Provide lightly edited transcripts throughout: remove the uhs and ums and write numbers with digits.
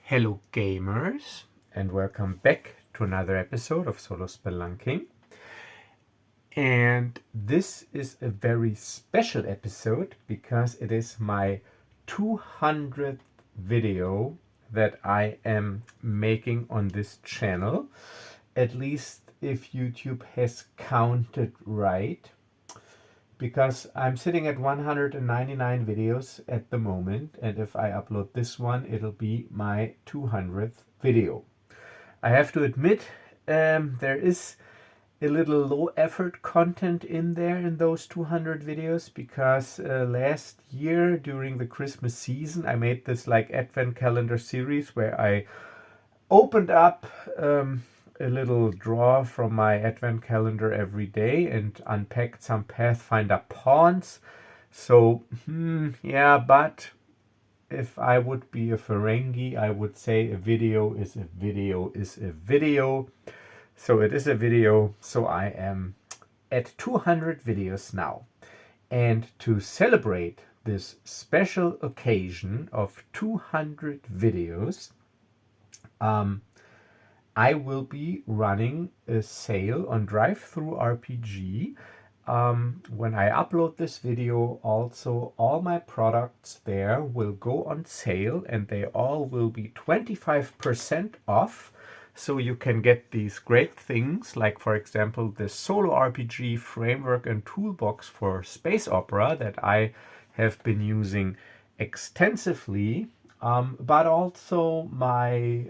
Hello gamers, and welcome back to another episode of Solo Spelunking. And this is a very special episode because it is my 200th video that I am making on this channel, at least if YouTube has counted right, because I'm sitting at 199 videos at the moment, and if I upload this one, it'll be my 200th video. I have to admit, there is a little low effort content in there in those 200 videos because last year during the Christmas season I made this like advent calendar series where I opened up a little drawer from my advent calendar every day and unpacked some Pathfinder pawns. So yeah, but if I would be a Ferengi, I would say a video is a video is a video. So it is a video. So I am at 200 videos now. And to celebrate this special occasion of 200 videos, I will be running a sale on DriveThruRPG. When I upload this video, also all my products there will go on sale and they all will be 25% off. So you can get these great things like, for example, the Solo RPG framework and toolbox for space opera that I have been using extensively, but also my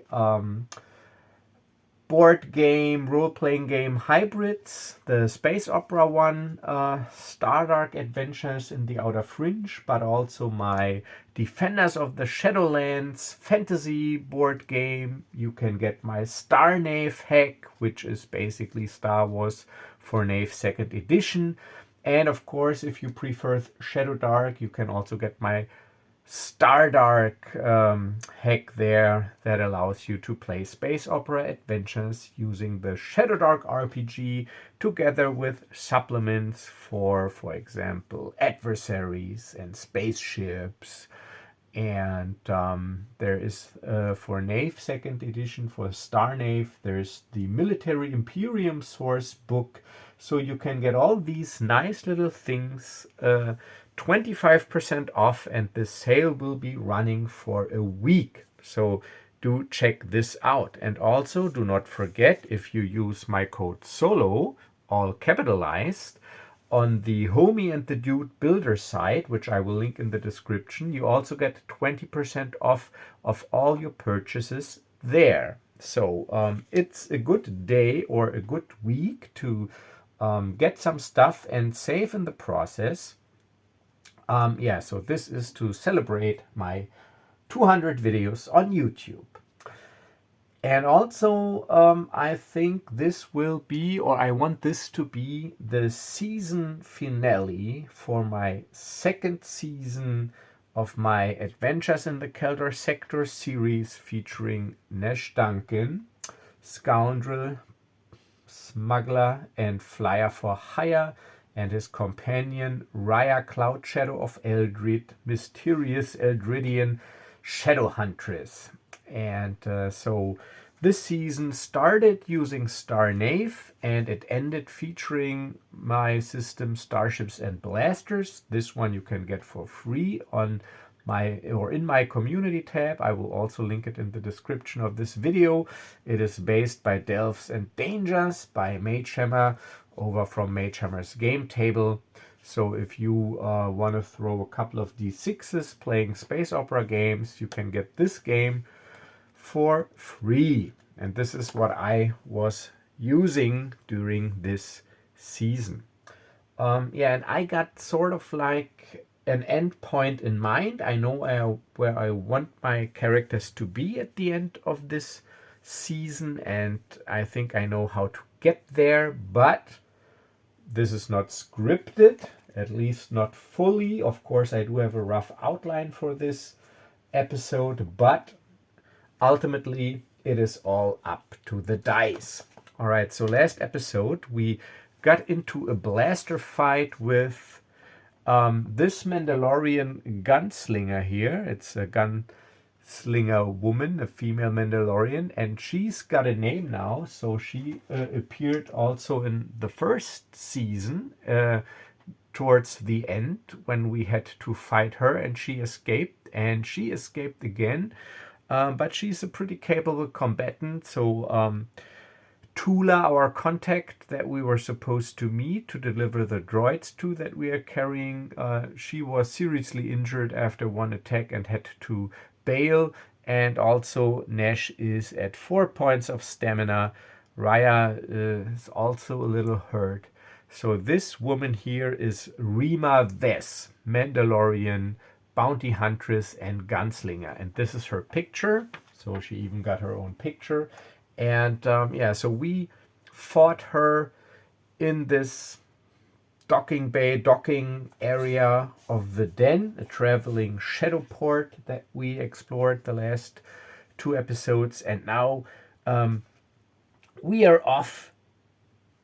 board game, role-playing game hybrids, the space opera one, Stardark Adventures in the Outer Fringe, but also my Defenders of the Shadowlands fantasy board game. You can get my Star Nave hack, which is basically Star Wars for Nave 2nd edition. And of course, if you prefer Shadowdark, you can also get my Stardark hack there that allows you to play space opera adventures using the Shadowdark RPG together with supplements for example, adversaries and spaceships. And there is for Nave 2nd edition, for Star Nave, there's the Military Imperium source book. So you can get all these nice little things 25% off, and the sale will be running for a week. So do check this out. And also do not forget, if you use my code SOLO, all capitalized, on the Homie and the Dude Builder site, which I will link in the description, you also get 20% off of all your purchases there. So it's a good day or a good week to get some stuff and save in the process. Yeah, so this is to celebrate my 200 videos on YouTube. And also, I think this will be, or I want this to be, the season finale for my second season of my Adventures in the Keldor Sector series featuring Nash Duncan, Scoundrel, Smuggler, and Flyer for Hire, and his companion Rhya, Cloud Shadow of Eldrid, Mysterious Eldridian Shadow Huntress. And so this season started using Star Nave and it ended featuring my system Starships and Blasters. This one you can get for free on my in my community tab. I will also link it in the description of this video. It is based by Delves and Dangers by Magehammer over from Magehammer's game table. So if you want to throw a couple of D6s playing space opera games, you can get this game for free. And this is what I was using during this season. Yeah, and I got sort of like an end point in mind. I know where I want my characters to be at the end of this season, and I think I know how to get there, but this is not scripted, at least not fully. Of course, I do have a rough outline for this episode, but ultimately it is all up to the dice. All right, so last episode we got into a blaster fight with this Mandalorian gunslinger here. It's a Gunslinger woman, a female Mandalorian, and she's got a name now. So she appeared also in the first season towards the end when we had to fight her, and she escaped, and she escaped again. But she's a pretty capable combatant. So Toola, our contact that we were supposed to meet to deliver the droids to that we are carrying, she was seriously injured after one attack and had to bail. And also Nash is at 4 points of stamina. Rhya is also a little hurt. So this woman here is Rhya Vess, Mandalorian, bounty huntress, and gunslinger. And this is her picture. So she even got her own picture. And yeah, so we fought her in this docking area of the Den, a traveling shadow port that we explored the last 2 episodes. And now we are off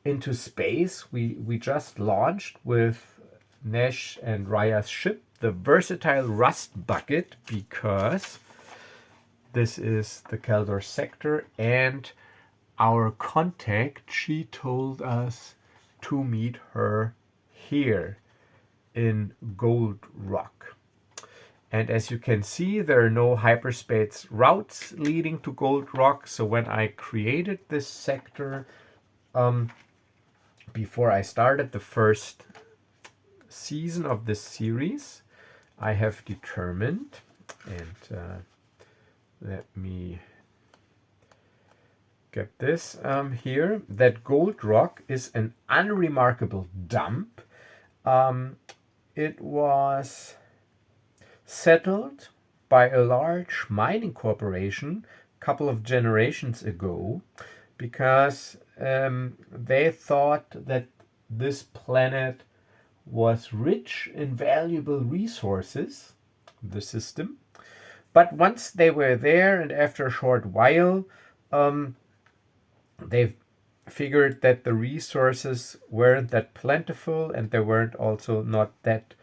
into space. We just launched with Nash and Rhya's ship, the versatile Rust Bucket, because this is the Keldor sector, and our contact, she told us to meet her here in Gold Rock. And as you can see, there are no hyperspace routes leading to Gold Rock. So when I created this sector, before I started the first season of this series, I have determined, and let me get this here, that Gold Rock is an unremarkable dump. It was settled by a large mining corporation a couple of generations ago because they thought that this planet was rich in valuable resources, the system. But once they were there, and after a short while, they figured that the resources weren't that plentiful, and they weren't also not that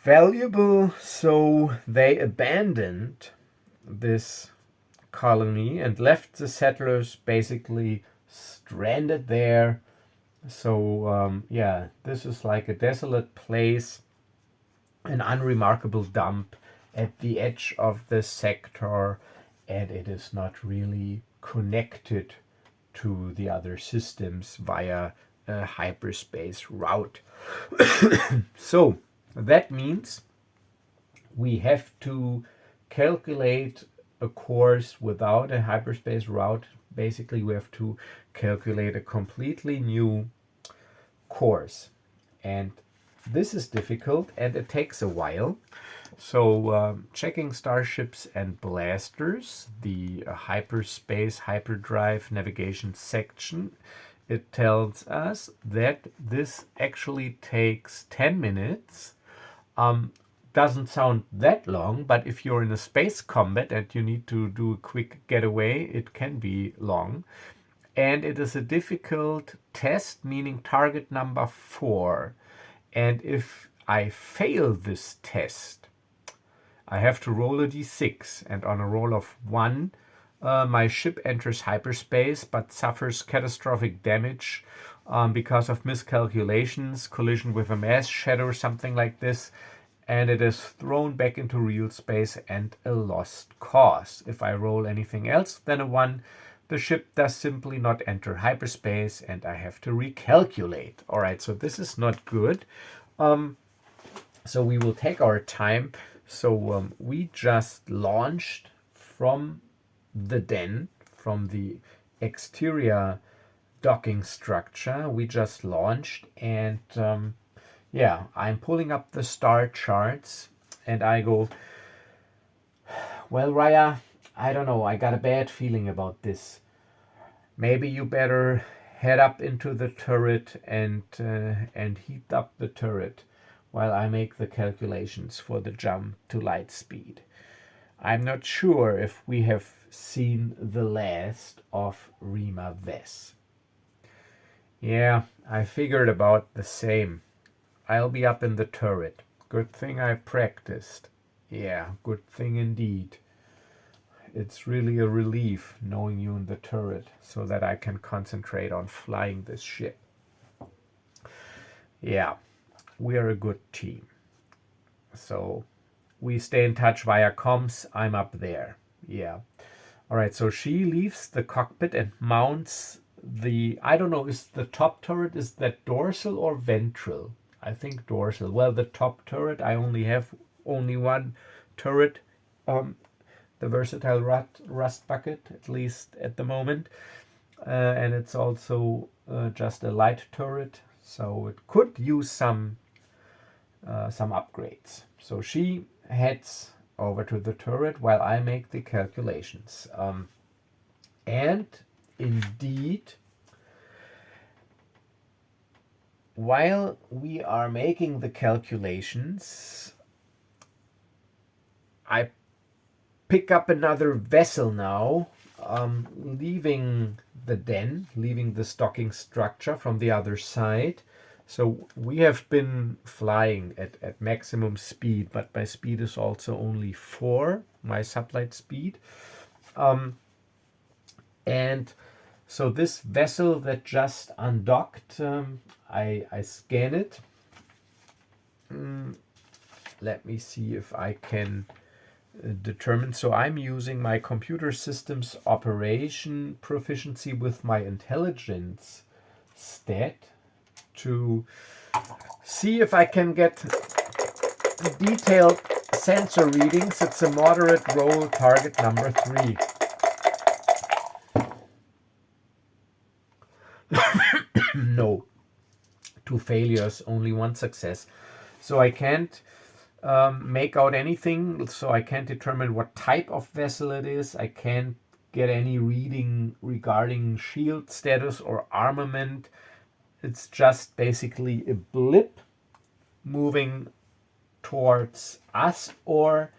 valuable. So they abandoned this colony and left the settlers basically stranded there. So yeah, this is like a desolate place, an unremarkable dump at the edge of the sector, and it is not really connected to the other systems via a hyperspace route. So that means we have to calculate a course without a hyperspace route. Basically, we have to calculate a completely new course, and this is difficult and it takes a while. So checking Starships and Blasters, the hyperspace hyperdrive navigation section, it tells us that this actually takes 10 minutes. Doesn't sound that long, but if you're in a space combat and you need to do a quick getaway, it can be long. And it is a difficult test, meaning target number 4. And if I fail this test, I have to roll a d6, and on a roll of 1, my ship enters hyperspace but suffers catastrophic damage because of miscalculations, collision with a mass shadow, something like this, and it is thrown back into real space and a lost cause. If I roll anything else than a 1, the ship does simply not enter hyperspace and I have to recalculate. All right, so this is not good. So we will take our time. So we just launched from the Den, from the exterior docking structure. We just launched, and yeah, I'm pulling up the star charts and I go, well, Rhya, I don't know, I got a bad feeling about this. Maybe you better head up into the turret and heat up the turret while I make the calculations for the jump to light speed. I'm not sure if we have seen the last of Rhya Vess. Yeah, I figured about the same. I'll be up in the turret. Good thing I practiced. Yeah, good thing indeed. It's really a relief knowing you in the turret so that I can concentrate on flying this ship. Yeah, we are a good team. So we stay in touch via comms. I'm up there. Yeah. All right, so she leaves the cockpit and mounts the, I don't know, is the top turret, is that dorsal or ventral? I think dorsal. Well, the top turret, I only have only one turret, the versatile rust bucket, at least at the moment. And it's also just a light turret, so it could use some upgrades. So she heads over to the turret while I make the calculations. And indeed, while we are making the calculations, I pick up another vessel now, leaving the den, leaving the stocking structure from the other side. So we have been flying at maximum speed, but my speed is also only 4, my sublight speed. And so this vessel that just undocked, I scan it. Let me see if I can determine. So I'm using my computer systems operation proficiency with my intelligence stat to see if I can get detailed sensor readings. It's a moderate roll, target number 3. No, 2 failures, only 1 success. So I can't make out anything, so I can't determine what type of vessel it is. I can't get any reading regarding shield status or armament. It's just basically a blip moving towards us, or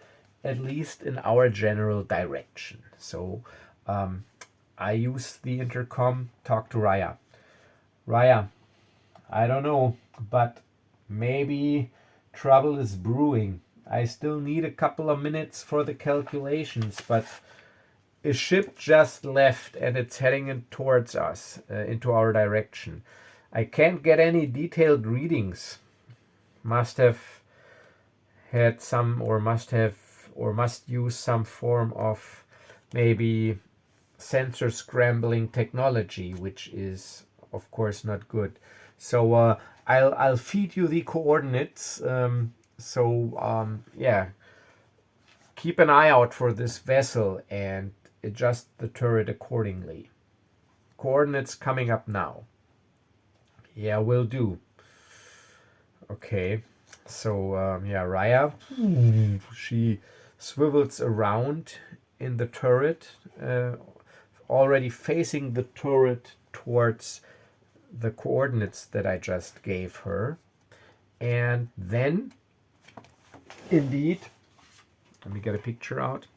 at least in our general direction. So I use the intercom, talk to Rhya. Rhya, I don't know, but maybe trouble is brewing. I still need a couple of minutes for the calculations, but a ship just left and it's heading in towards us, into our direction. I can't get any detailed readings. Must have had some, or must use some form of maybe sensor scrambling technology, which is of course not good. So I'll feed you the coordinates. Yeah, keep an eye out for this vessel and adjust the turret accordingly. Coordinates coming up now. Yeah, will do. Okay, so yeah, Rhya, she swivels around in the turret, already facing the turret towards the coordinates that I just gave her. And then, indeed, let me get a picture out.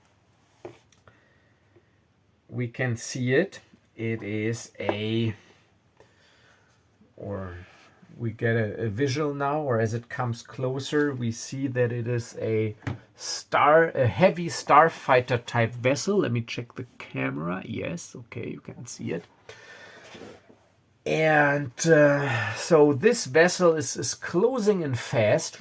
We can see it. It is we get a visual now, or as it comes closer, we see that it is a heavy starfighter type vessel. Let me check the camera. Yes, okay, you can see it. And so this vessel is closing in fast.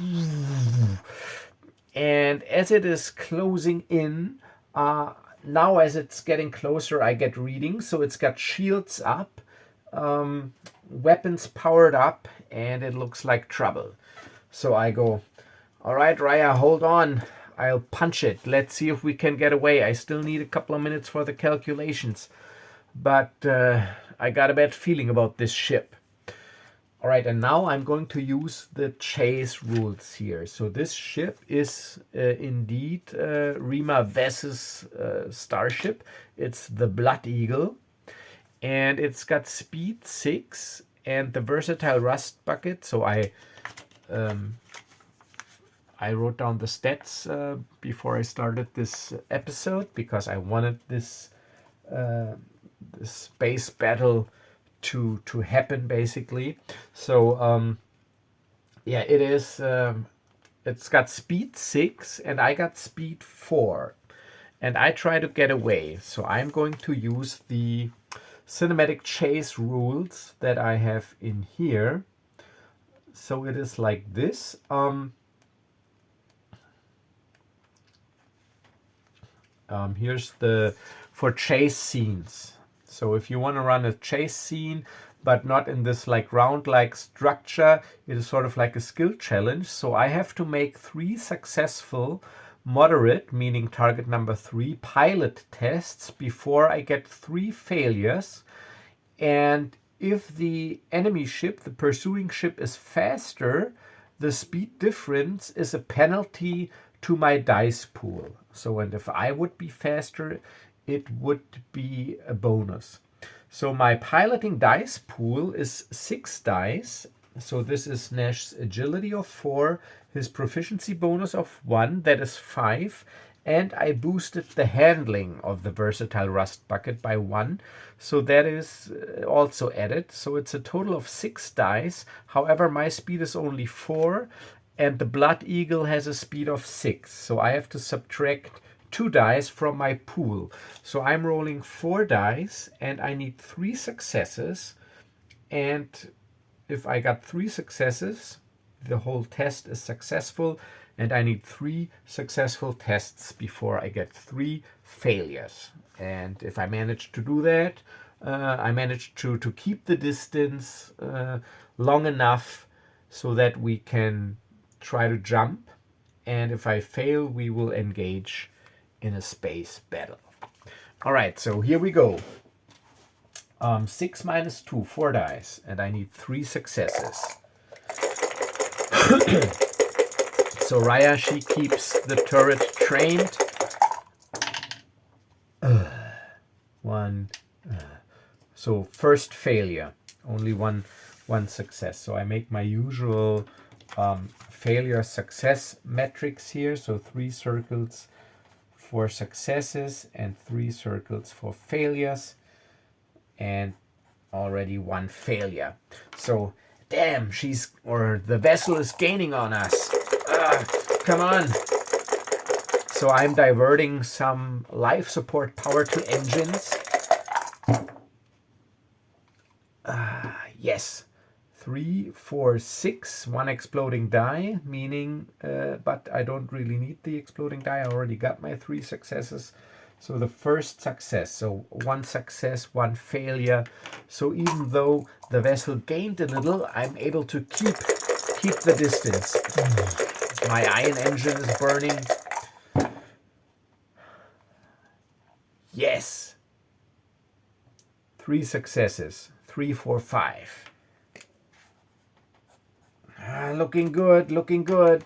And as it is closing in, now as it's getting closer, I get readings. So it's got shields up, weapons powered up, and it looks like trouble. So I go, all right, Rhya, hold on. I'll punch it. Let's see if we can get away. I still need a couple of minutes for the calculations. But I got a bad feeling about this ship. All right, and now I'm going to use the chase rules here. So this ship is indeed Rima Vess's starship. It's the Blood Eagle, and it's got speed 6 and the versatile rust bucket. So I wrote down the stats before I started this episode because I wanted this space battle to happen basically. So yeah, it is a it's got speed 6 and I got speed 4. And I try to get away. So I'm going to use the cinematic chase rules that I have in here. So it is like this. Here's the for chase scenes. So if you want to run a chase scene, but not in this like round-like structure, it is sort of like a skill challenge. So I have to make 3 successful moderate, meaning target number 3, pilot tests before I get 3 failures. And if the enemy ship, the pursuing ship, is faster, the speed difference is a penalty to my dice pool. So, and if I would be faster, it would be a bonus. So my piloting dice pool is 6 dice. So this is Nash's agility of 4, his proficiency bonus of 1, that is 5. And I boosted the handling of the versatile rust bucket by 1. So that is also added. So it's a total of 6 dice. However, my speed is only 4. And the Blood Eagle has a speed of 6. So I have to subtract 2 dice from my pool. So I'm rolling 4 dice and I need 3 successes. And if I got 3 successes, the whole test is successful. And I need 3 successful tests before I get 3 failures. And if I manage to do that, I managed to keep the distance long enough so that we can try to jump. And if I fail, we will engage in a space battle. All right, so here we go. 6 minus 2, 4 dice, and I need 3 successes. So Rhya, she keeps the turret trained. 1. So first failure, only one success. So I make my usual failure success metrics here. So 3 circles for successes and 3 circles for failures, and already 1 failure. So damn, the vessel is gaining on us. Come on. So I'm diverting some life support power to engines. Yes. 3, 4, 6, 1 exploding die, meaning, but I don't really need the exploding die. I already got my 3 successes. So the first success, so 1 success, 1 failure. So even though the vessel gained a little, I'm able to keep the distance. My iron engine is burning. Yes. 3 successes, 3, 4, 5. Looking good, looking good.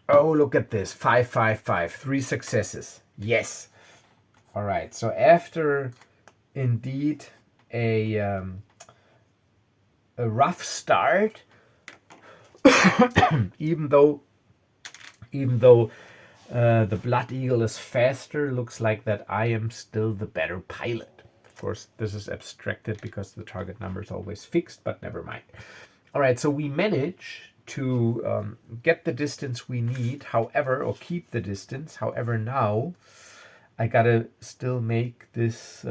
Oh, look at this. 5, 5, 5. 3 successes. Yes. All right. So after indeed a rough start, even though the Blood Eagle is faster, looks like that I am still the better pilot. Of course, this is abstracted because the target number is always fixed, but never mind. All right, so we manage to get the distance we need, however, or keep the distance. However, now I gotta still make this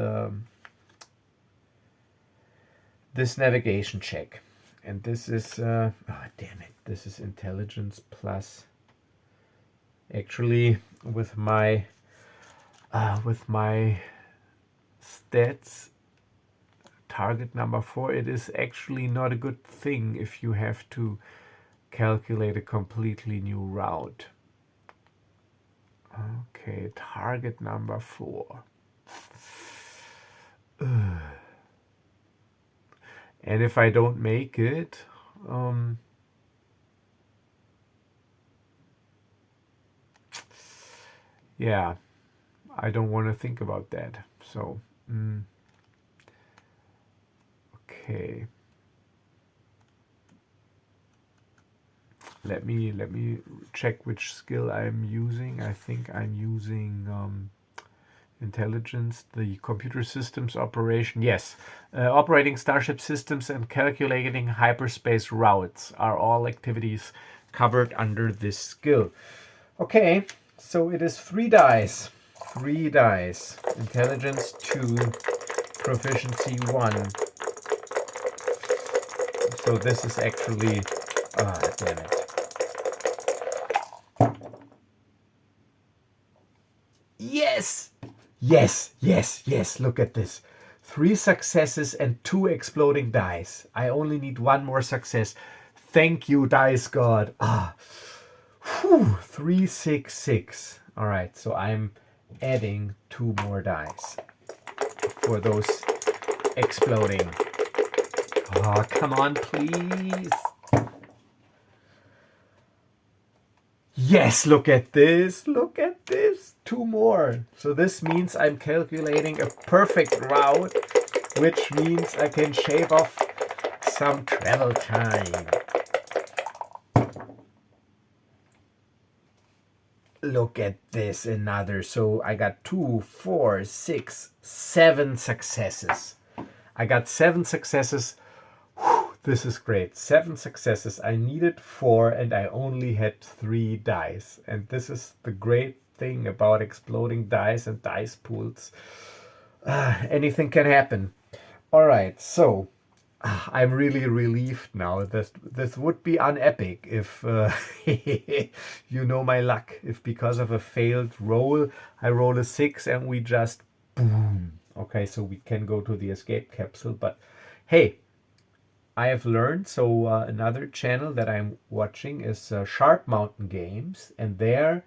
this navigation check. And this is, oh, damn it, this is intelligence plus. Actually, with my stats, target number 4, it is actually not a good thing if you have to calculate a completely new route. Okay, target number 4. And if I don't make it, yeah, I don't want to think about that. So, okay. Let me check which skill I'm using. I think I'm using Intelligence, the computer systems operation. Yes, operating starship systems and calculating hyperspace routes are all activities covered under this skill. Okay, so it is 3 dice. 3 dice. Intelligence 2, proficiency 1. So this is actually... Ah, damn it. Yes! Yes, yes, yes, look at this. 3 successes and 2 exploding dice. I only need 1 more success. Thank you, dice god. Ah, whew, 3, 6, 6. All right, so I'm adding 2 more dice for those exploding. Oh, come on, please. Yes, look at this. Look at this. 2 more. So this means I'm calculating a perfect route, which means I can shave off some travel time. Look at this, another. So I got 2, 4, 6, 7 successes. I got 7 successes. Whew, this is great. 7 successes. I needed 4 and I only had 3 dice. And this is the great thing about exploding dice and dice pools. Anything can happen. All right, so I'm really relieved now. This would be unepic if you know my luck. If because of a failed roll, I roll a 6 and we just boom. Okay, so we can go to the escape capsule. But hey, I have learned. So another channel that I'm watching is Sharp Mountain Games, and there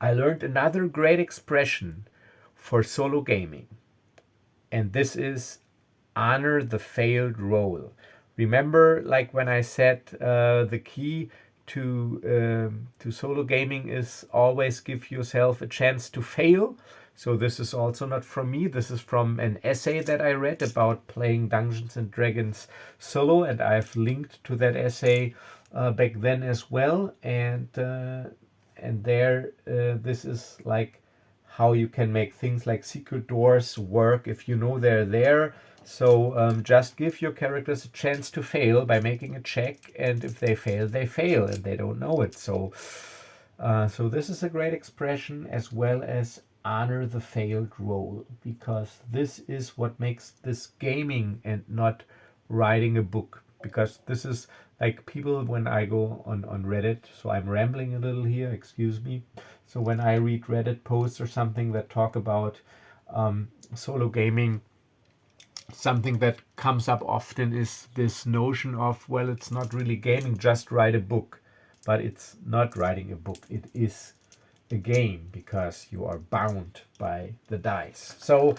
I learned another great expression for solo gaming, and this is honor the failed roll. Remember, like when I said the key to solo gaming is always give yourself a chance to fail. So this is also not from me. This is from an essay that I read about playing Dungeons and Dragons solo, and I've linked to that essay back then as well. And there, this is like how you can make things like secret doors work if you know they're there. So just give your characters a chance to fail by making a check, and if they fail, and they don't know it. So this is a great expression, as well as honor the failed roll, because this is what makes this gaming and not writing a book. Because this is like people, when I go on Reddit, so I'm rambling a little here, excuse me. So when I read Reddit posts or something that talk about solo gaming, something that comes up often is this notion of, well, it's not really gaming, just write a book. But it's not writing a book, it is a game, because you are bound by the dice. So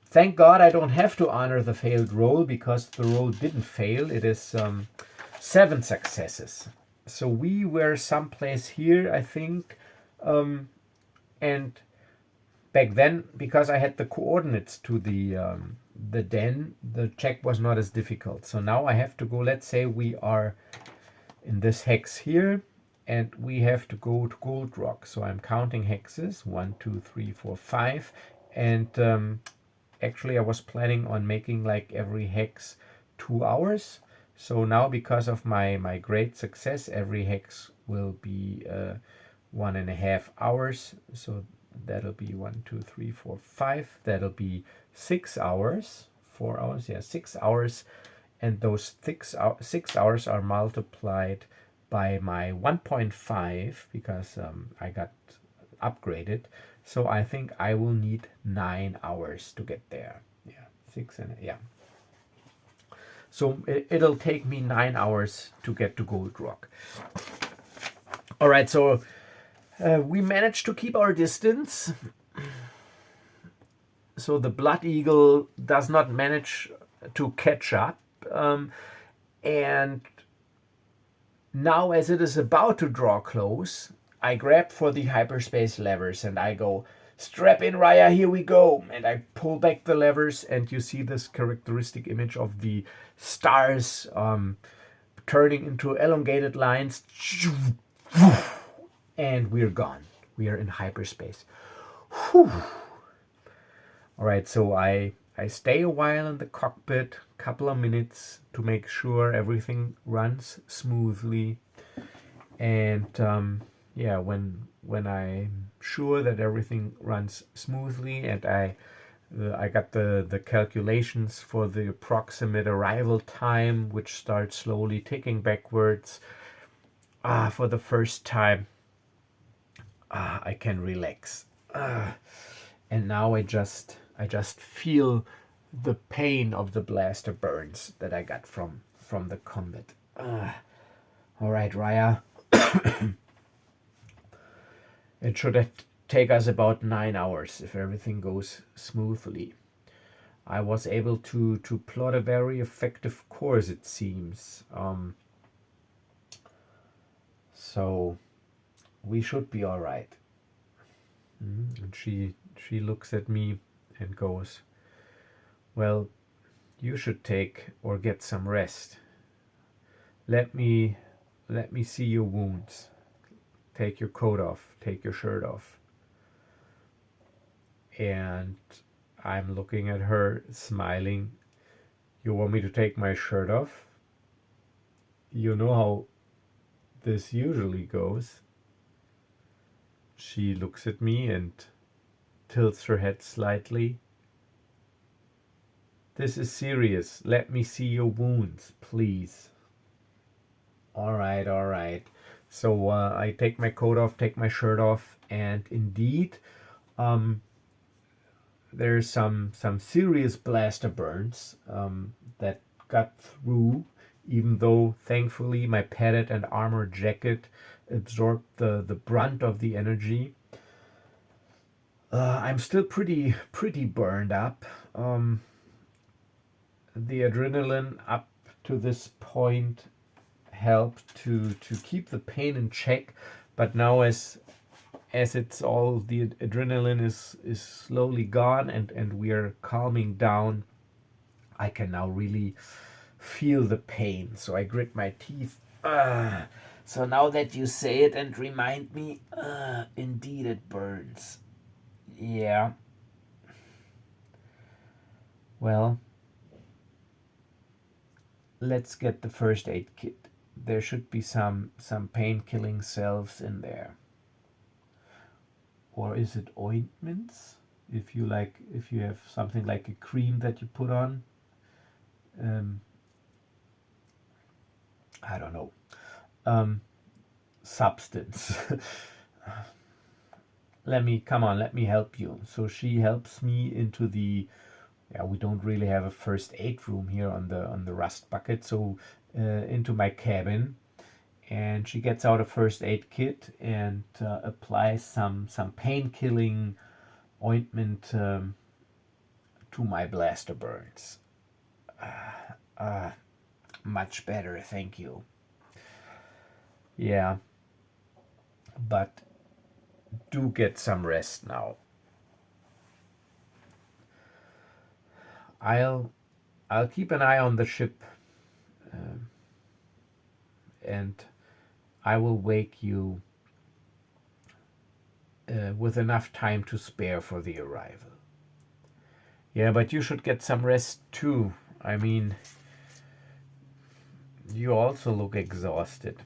thank God I don't have to honor the failed roll, because the roll didn't fail. It is 7 successes. So we were someplace here, I think, and back then, because I had the coordinates to the den, the check was not as difficult. So now I have to go, let's say we are in this hex here, and we have to go to Gold Rock. So I'm counting hexes, 1, 2, 3, 4, 5. And actually I was planning on making like every hex 2 hours. So now, because of my great success, every hex will be 1.5 hours. So that'll be 1, 2, 3, 4, 5. That'll be 6 hours. 4 hours, yeah, 6 hours. And those 6 hours are multiplied by my 1.5, because I got upgraded. So I think I will need 9 hours to get there. Yeah, 6 and yeah. So it'll take me 9 hours to get to Gold Rock. All right, so we managed to keep our distance. So the Blood Eagle does not manage to catch up. And now, as it is about to draw close, I grab for the hyperspace levers and I go, strap in, Rhya, here we go. And I pull back the levers, and you see this characteristic image of the stars turning into elongated lines. And we're gone. We are in hyperspace. Whew. All right, so I stay a while in the cockpit, couple of minutes to make sure everything runs smoothly. And yeah, when I'm sure that everything runs smoothly and I got the calculations for the approximate arrival time, which starts slowly ticking backwards. For the first time, I can relax. And now I just feel the pain of the blaster burns that I got from the combat. All right, Rhya. It should have take us about 9 hours if everything goes smoothly. I was able to plot a very effective course, it seems. So we should be all right. And she looks at me and goes, "Well, you should take or get some rest. Let me see your wounds. Take your coat off. Take your shirt off." And I'm looking at her, smiling. "You want me to take my shirt off? You know how this usually goes." She looks at me and tilts her head slightly. "This is serious. Let me see your wounds, please." All right, all right. So I take my coat off, take my shirt off, and indeed, there's some serious blaster burns that got through, even though thankfully my padded and armored jacket absorbed the brunt of the energy. I'm still pretty burned up. The adrenaline up to this point helped to keep the pain in check, but now as it's all, the adrenaline is slowly gone and we are calming down, I can now really feel the pain. So I grit my teeth. So now that you say it and remind me, indeed it burns. Yeah. Well, let's get the first aid kit. There should be some pain-killing salves in there. Or is it ointments? If you have something like a cream that you put on. I don't know. Substance. Let me help you. So she helps me into the, yeah, we don't really have a first aid room here on the rust bucket, so into my cabin, and she gets out a first aid kit and applies some pain killing ointment to my blaster burns. Much better, thank you. Yeah, but do get some rest now. I'll keep an eye on the ship, and I will wake you with enough time to spare for the arrival. Yeah, but you should get some rest too. I mean, you also look exhausted.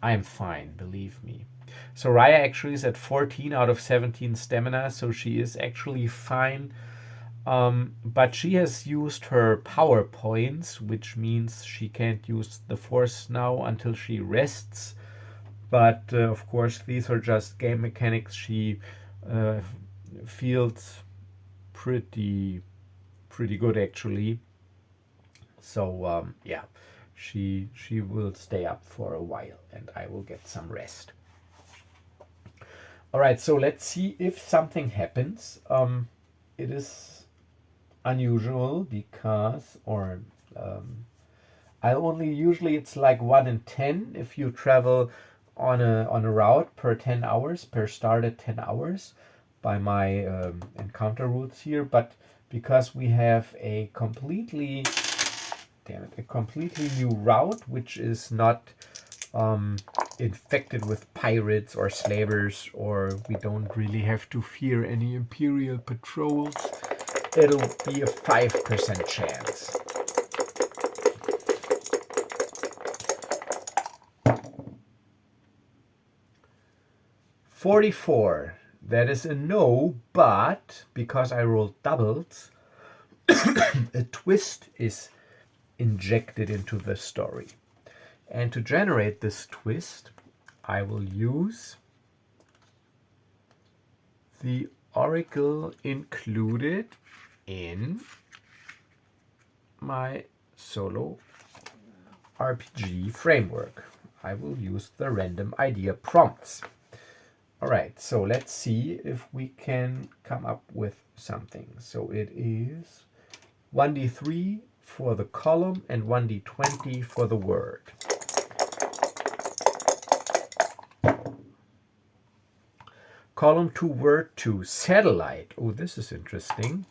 I'm fine, believe me. So Rhya actually is at 14 out of 17 stamina, so she is actually fine. But she has used her power points, which means she can't use the force now until she rests. But of course, these are just game mechanics. She feels pretty good actually. So yeah, she will stay up for a while, and I will get some rest. All right, so let's see if something happens. It is unusual because, or I only usually it's like 1 in 10 if you travel on a route per 10 hours, per started 10 hours by my encounter routes here. But because we have a completely new route, which is not infected with pirates or slavers, or we don't really have to fear any imperial patrols, it'll be a 5% chance. $44. That is a no, but because I rolled doubles, a twist is injected into the story. And to generate this twist, I will use the oracle included in my solo RPG framework. I will use the random idea prompts. All right, so let's see if we can come up with something. So it is 1d3 for the column and 1d20 for the word. Column 2, word 2, satellite. Oh, this is interesting.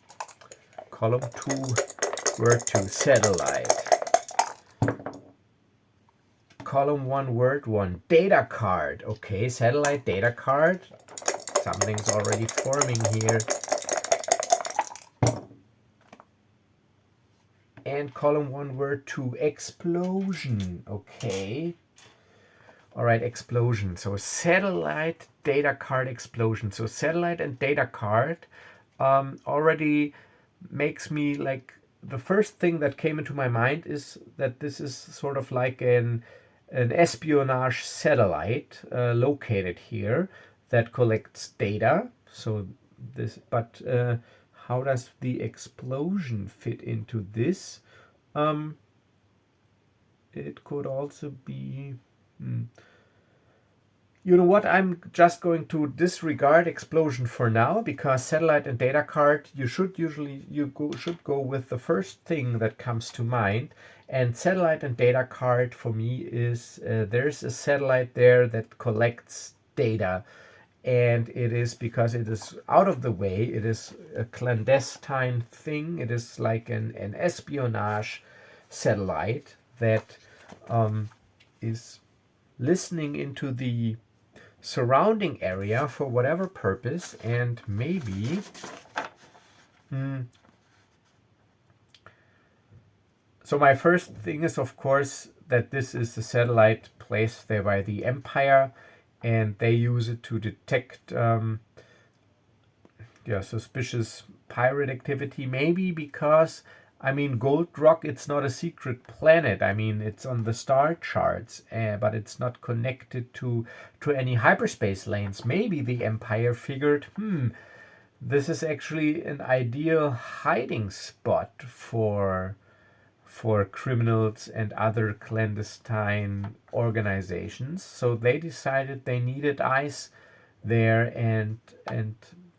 Column 2, word 2, satellite. Column 1, word 1, data card. Okay, satellite data card. Something's already forming here. And column 1, word 2, explosion. Okay. All right, explosion. So satellite data card explosion. So satellite and data card already makes me like, the first thing that came into my mind is that this is sort of like an espionage satellite located here that collects data. So this, but how does the explosion fit into this? It could also be. You know what? I'm just going to disregard explosion for now, because satellite and data card, you should go with the first thing that comes to mind. And satellite and data card for me is there's a satellite there that collects data, and it is because it is out of the way. It is a clandestine thing. It is like an espionage satellite that is listening into the surrounding area for whatever purpose, and maybe so my first thing is, of course, that this is a satellite placed there by the Empire, and they use it to detect suspicious pirate activity. Maybe because, I mean, Gold Rock, it's not a secret planet. I mean, it's on the star charts, but it's not connected to any hyperspace lanes. Maybe the Empire figured, this is actually an ideal hiding spot for criminals and other clandestine organizations. So they decided they needed eyes there and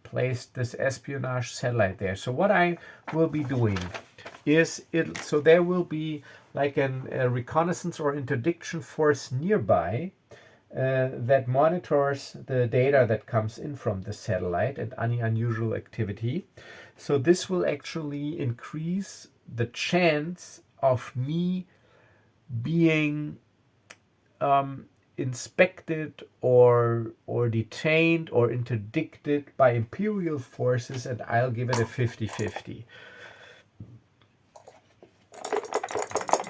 placed this espionage satellite there. So what I will be doing is so there will be like a reconnaissance or interdiction force nearby that monitors the data that comes in from the satellite and any unusual activity. So this will actually increase the chance of me being inspected or detained or interdicted by imperial forces, and I'll give it a 50-50.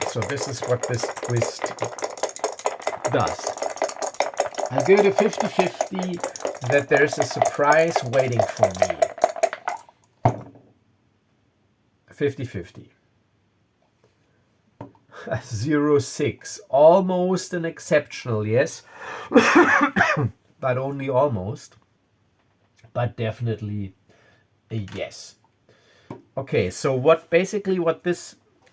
So this is what this twist does. I'll give it a 50-50 that there's a surprise waiting for me. 50-50. 0-6. Almost an exceptional, yes. But only almost. But definitely a yes. Okay, so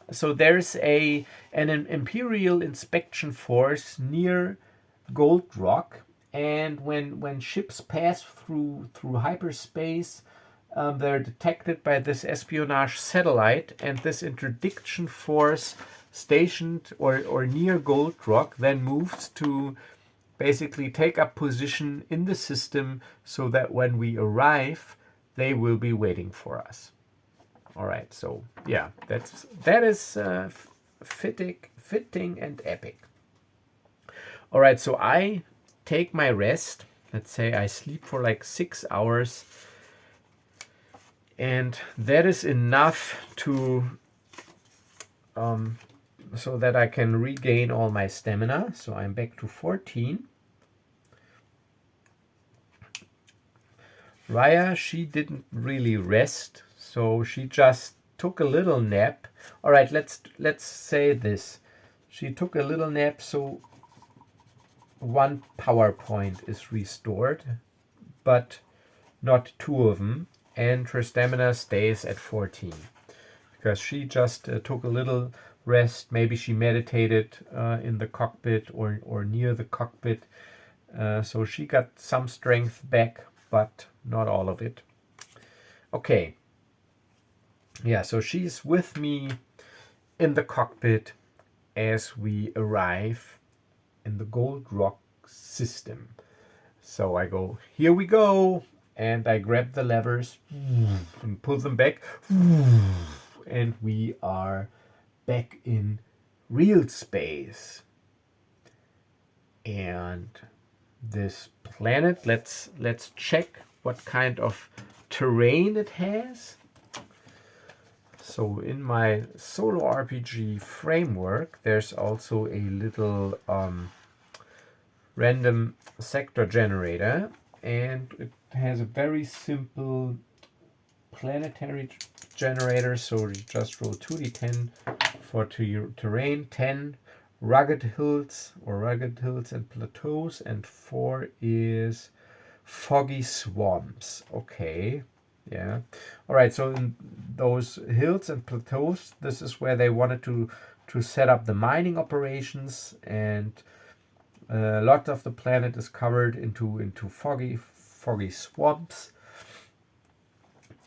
so there's an imperial inspection force near Gold Rock, and when ships pass through hyperspace, they're detected by this espionage satellite, and this interdiction force stationed or near Gold Rock then moves to basically take up position in the system, so that when we arrive, they will be waiting for us. All right, so yeah, that is fitting and epic. All right, so I take my rest. Let's say I sleep for like 6 hours. And that is enough to so that I can regain all my stamina. So I'm back to 14. Rhya, she didn't really rest, so she just took a little nap. All right, let's say this. She took a little nap, so one power point is restored, but not two of them, and her stamina stays at 14 because she just took a little rest. Maybe she meditated in the cockpit or near the cockpit, so she got some strength back, but not all of it. Okay, yeah, so she's with me in the cockpit as we arrive in the Gold Rock system. So I go, here we go, and I grab the levers and pull them back, and we are back in real space. And this planet, let's check what kind of terrain it has. So in my solo RPG framework, there's also a little random sector generator, and it has a very simple planetary generator. So you just roll 2d10 for terrain, 10 rugged hills and plateaus, and 4 is foggy swamps. Okay, yeah. All right, so in those hills and plateaus, this is where they wanted to set up the mining operations, and a lot of the planet is covered into foggy swamps,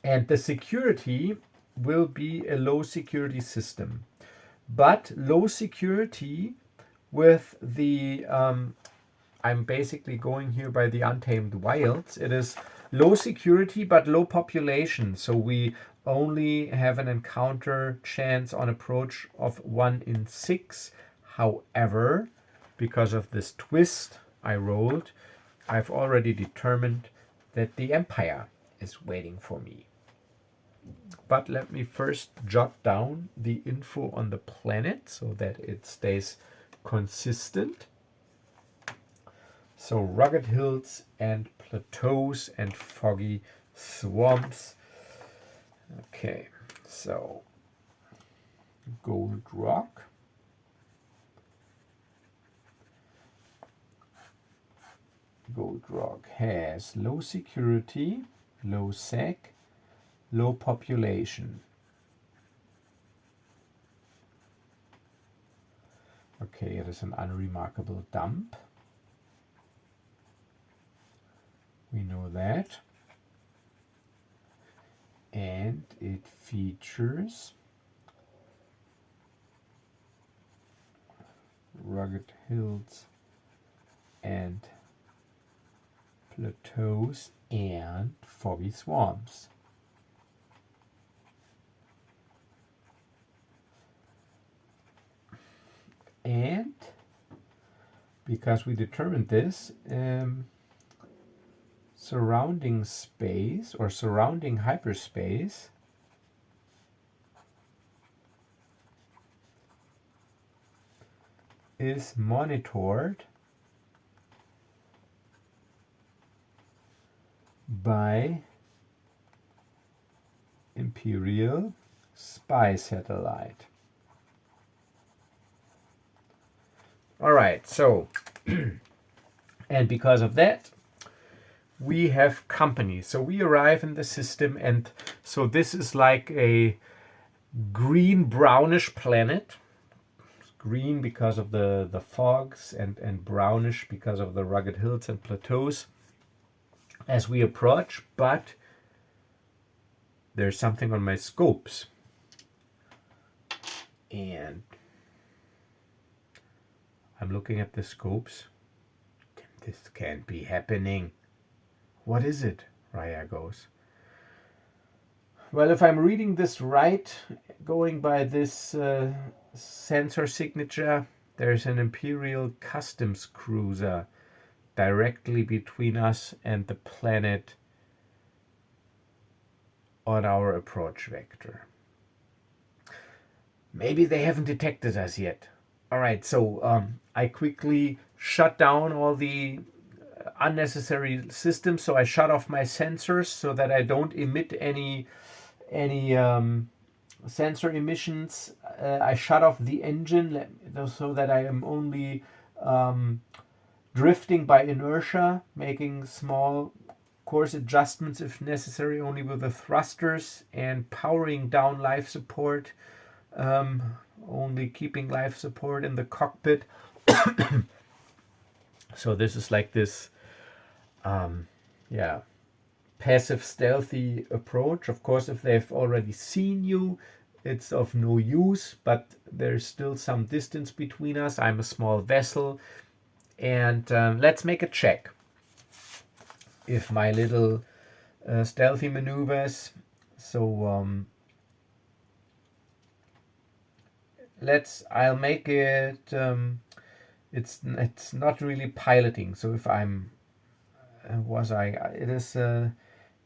and the security will be a low security system, but low security with the I'm basically going here by the Untamed Wilds. It is low security but low population, so we only have an encounter chance on approach of 1 in 6. However, because of this twist I rolled, I've already determined that the Empire is waiting for me. But let me first jot down the info on the planet so that it stays consistent. So rugged hills and plateaus and foggy swamps. Okay, so Gold Rock. Gold Rock has low security, low sec, low population. Okay, it is an unremarkable dump. We know that. And it features rugged hills and plateaus and foggy swamps. And because we determined this, surrounding space or surrounding hyperspace is monitored by Imperial spy satellite. All right, so and because of that, we have company. So we arrive in the system, and so this is like a green brownish planet. Green because of the fogs, and brownish because of the rugged hills and plateaus as we approach. But there's something on my scopes, and I'm looking at the scopes. This can't be happening. What is it? Rhya goes. Well, if I'm reading this right, going by this sensor signature, there's an Imperial customs cruiser directly between us and the planet on our approach vector. Maybe they haven't detected us yet. All right, so I quickly shut down all the unnecessary systems. So I shut off my sensors so that I don't emit any sensor emissions. I shut off the engine so that I am only drifting by inertia, making small course adjustments if necessary, only with the thrusters, and powering down life support, only keeping life support in the cockpit. So this is like this, passive stealthy approach. Of course, if they've already seen you, it's of no use, but there's still some distance between us. I'm a small vessel, and let's make a check if my little stealthy maneuvers. So I'll make it, it's not really piloting. So if I'm, it is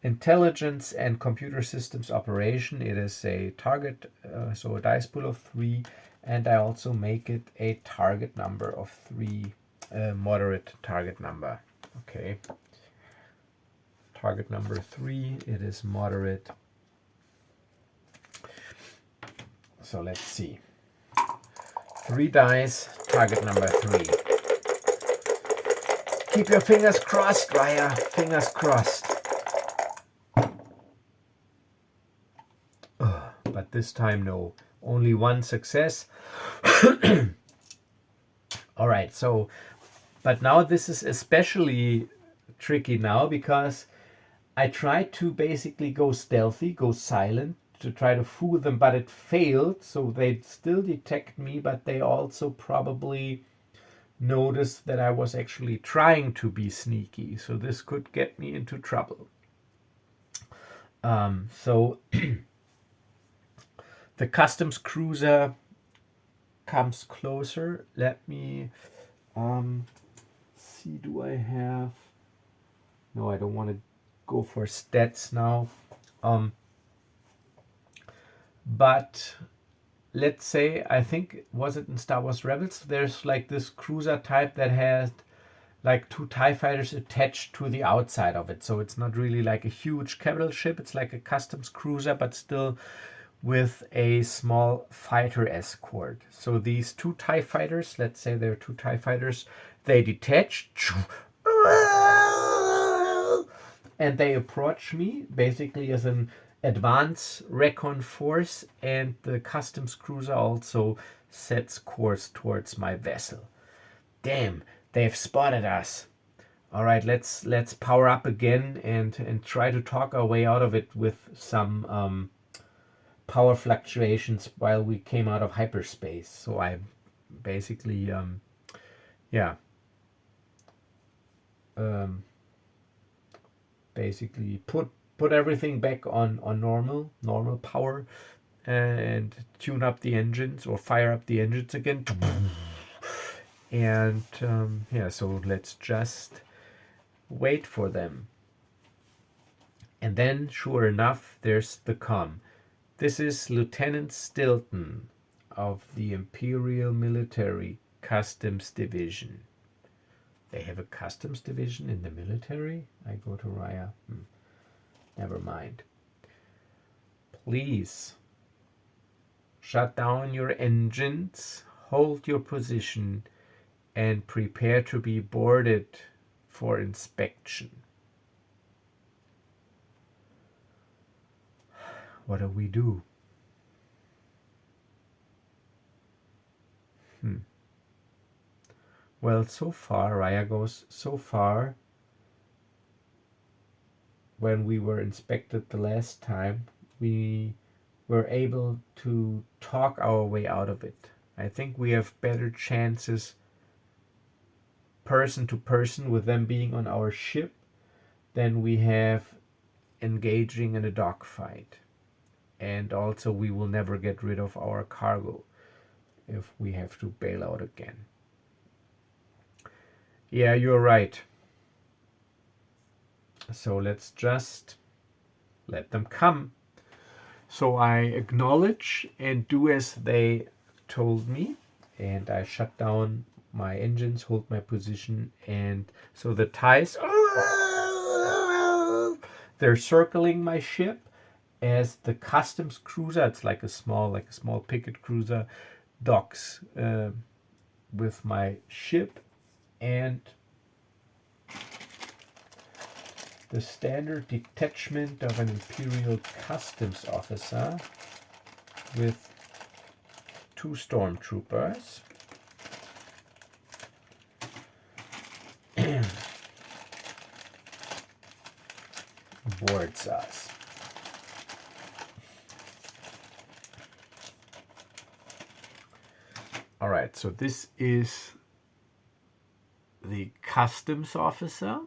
intelligence and computer systems operation. It is a target, so a dice pool of 3, and I also make it a target number of 3, moderate target number. Okay. Target number 3, it is moderate. So let's see. 3 dice, target number 3. Keep your fingers crossed, Rhya. Fingers crossed. But this time, no. Only 1 success. All right, so, but now this is especially tricky now because I tried to basically go stealthy, go silent, to try to fool them, but it failed. So they still detect me, but they also probably noticed that I was actually trying to be sneaky. So this could get me into trouble. So the customs cruiser comes closer. Let me see, do I have... No, I don't want to go for stats now. But let's say, I think, was it in Star Wars Rebels? There's like this cruiser type that has like 2 TIE fighters attached to the outside of it. So it's not really like a huge capital ship. It's like a customs cruiser, but still with a small fighter escort. So these 2 TIE fighters, let's say they're 2 TIE fighters, they detach and they approach me basically as an advance recon force, and the customs cruiser also sets course towards my vessel. Damn, they've spotted us. All right, let's power up again and try to talk our way out of it with some power fluctuations while we came out of hyperspace. So I basically basically put everything back on normal power and tune up the engines or fire up the engines again. And so let's just wait for them. And then, sure enough, there's the comm. This is Lieutenant Stilton of the Imperial Military Customs Division. They have a customs division in the military? I go to Rhya. Never mind. Please shut down your engines, hold your position, and prepare to be boarded for inspection. What do we do? Well, so far, Rhya goes, so far, when we were inspected the last time, we were able to talk our way out of it. I think we have better chances person to person with them being on our ship than we have engaging in a dogfight. And also we will never get rid of our cargo. if we have to bail out again. Yeah, you're right. So let's just let them come. So I acknowledge and do as they told me, and I shut down my engines, hold my position, and so the ties, they're circling my ship as the customs cruiser, it's like a small picket cruiser, docks with my ship, and the standard detachment of an Imperial Customs officer with 2 stormtroopers boards us. All right, so this is the customs officer.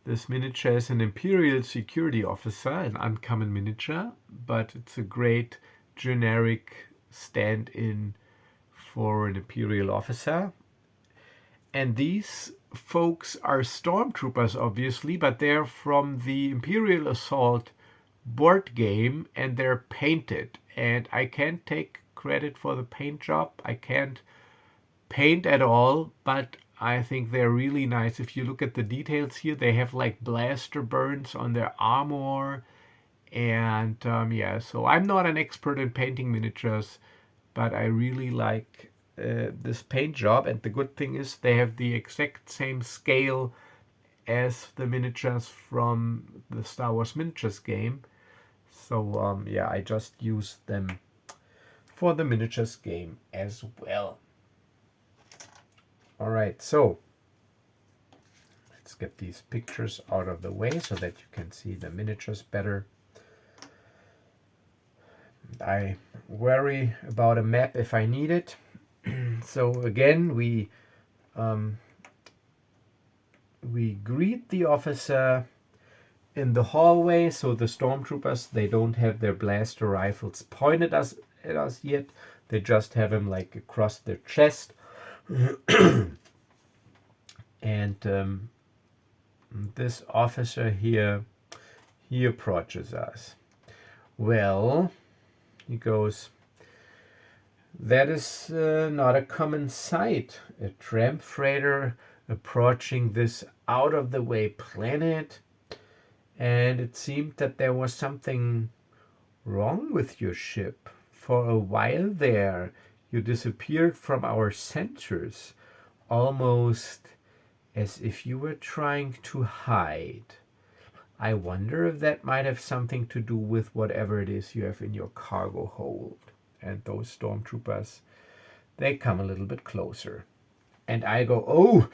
This miniature is an Imperial security officer, an uncommon miniature, but it's a great generic stand-in for an Imperial officer. And these folks are stormtroopers, obviously, but they're from the Imperial Assault board game, and they're painted. And I can't take credit for the paint job. I can't paint at all, but I think they're really nice. If you look at the details here, they have like blaster burns on their armor. And yeah, so I'm not an expert in painting miniatures, but I really like this paint job. And the good thing is they have the exact same scale as the miniatures from the Star Wars Miniatures game. So yeah, I just use them for the miniatures game as well. All right, so let's get these pictures out of the way so that you can see the miniatures better. I worry about a map if I need it. So again, we greet the officer in the hallway. So the stormtroopers, they don't have their blaster rifles pointed at us yet. They just have them like across their chest. And this officer here, he approaches us. Well, he goes, that is not a common sight. A tramp freighter approaching this out-of-the-way planet. And it seemed that there was something wrong with your ship. For a while there, you disappeared from our sensors, almost as if you were trying to hide. I wonder if that might have something to do with whatever it is you have in your cargo hold. And those stormtroopers, they come a little bit closer. And I go, oh,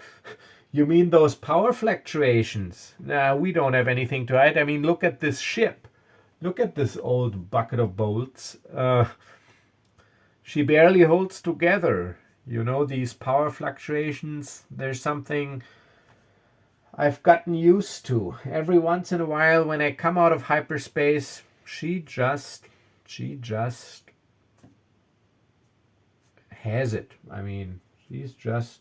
you mean those power fluctuations? Nah, we don't have anything to hide. I mean, look at this ship. Look at this old bucket of bolts. She barely holds together. You know, these power fluctuations, there's something I've gotten used to. Every once in a while when I come out of hyperspace, she just has it. I mean, she's just,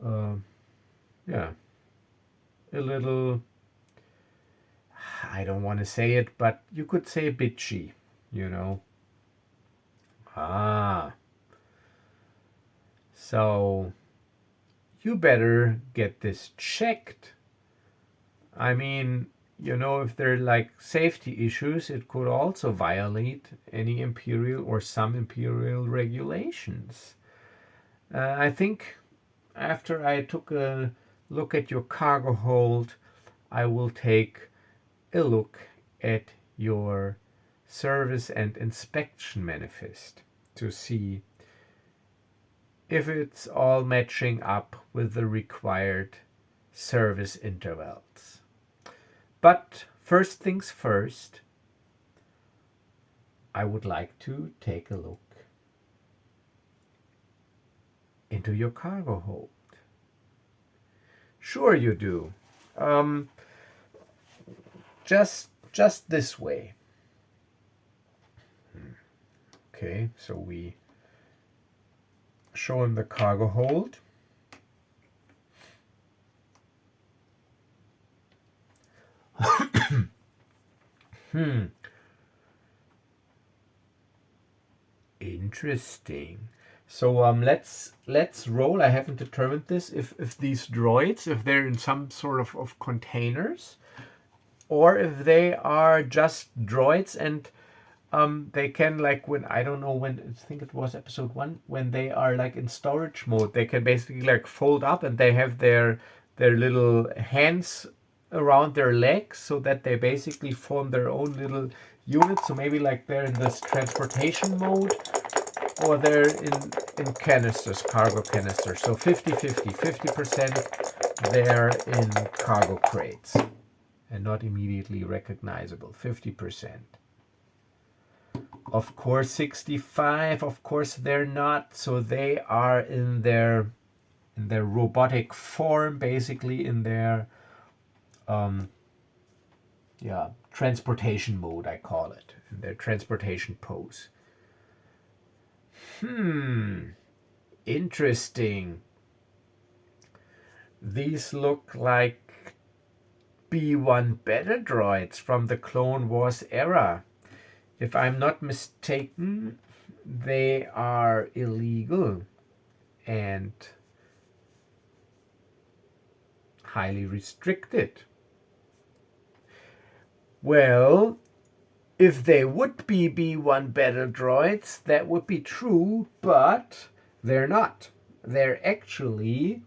yeah, a little, I don't want to say it, but you could say bitchy, you know. So you better get this checked. I mean, you know, if there are like safety issues, it could also violate any Imperial or some Imperial regulations. I think after I took a look at your cargo hold, I will take a look at your service and inspection manifest to see if it's all matching up with the required service intervals. But first things first, I would like to take a look into your cargo hold. Sure you do. Just this way. Okay, so we show him the cargo hold. Interesting. So let's roll. I haven't determined this. If these droids, if they're in some sort of containers, or if they are just droids and they can, like, when, I don't know when, I think it was episode 1, when they are like in storage mode, they can basically like fold up and they have their little hands around their legs so that they basically form their own little unit. So maybe like they're in this transportation mode, or they're in canisters, cargo canisters. So 50-50, 50% they're in cargo crates and not immediately recognizable. 50%. Of course, 65, of course they're not. So they are in their robotic form, basically in their transportation mode, I call it, in their transportation pose. Interesting. These look like B1 battle droids from the Clone Wars era. If I'm not mistaken, they are illegal and highly restricted. Well, if they would be B1 battle droids, that would be true, but they're not. They're actually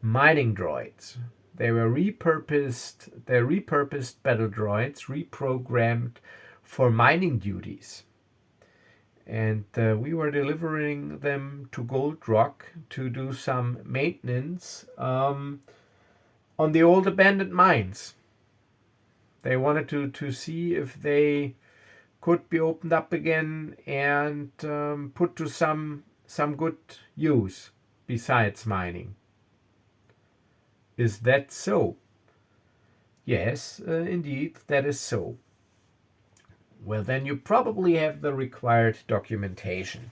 mining droids. They're repurposed battle droids, reprogrammed for mining duties. And we were delivering them to Gold Rock to do some maintenance on the old abandoned mines. They wanted to see if they could be opened up again and put to some good use besides mining. Is that so? Yes, indeed, that is so. Well, then you probably have the required documentation.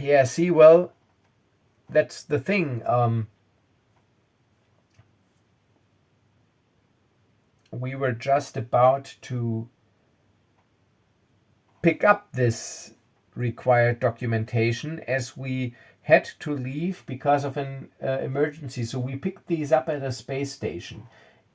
Yeah, see, well, that's the thing. We were just about to pick up this required documentation as we had to leave because of an emergency. So we picked these up at a space station,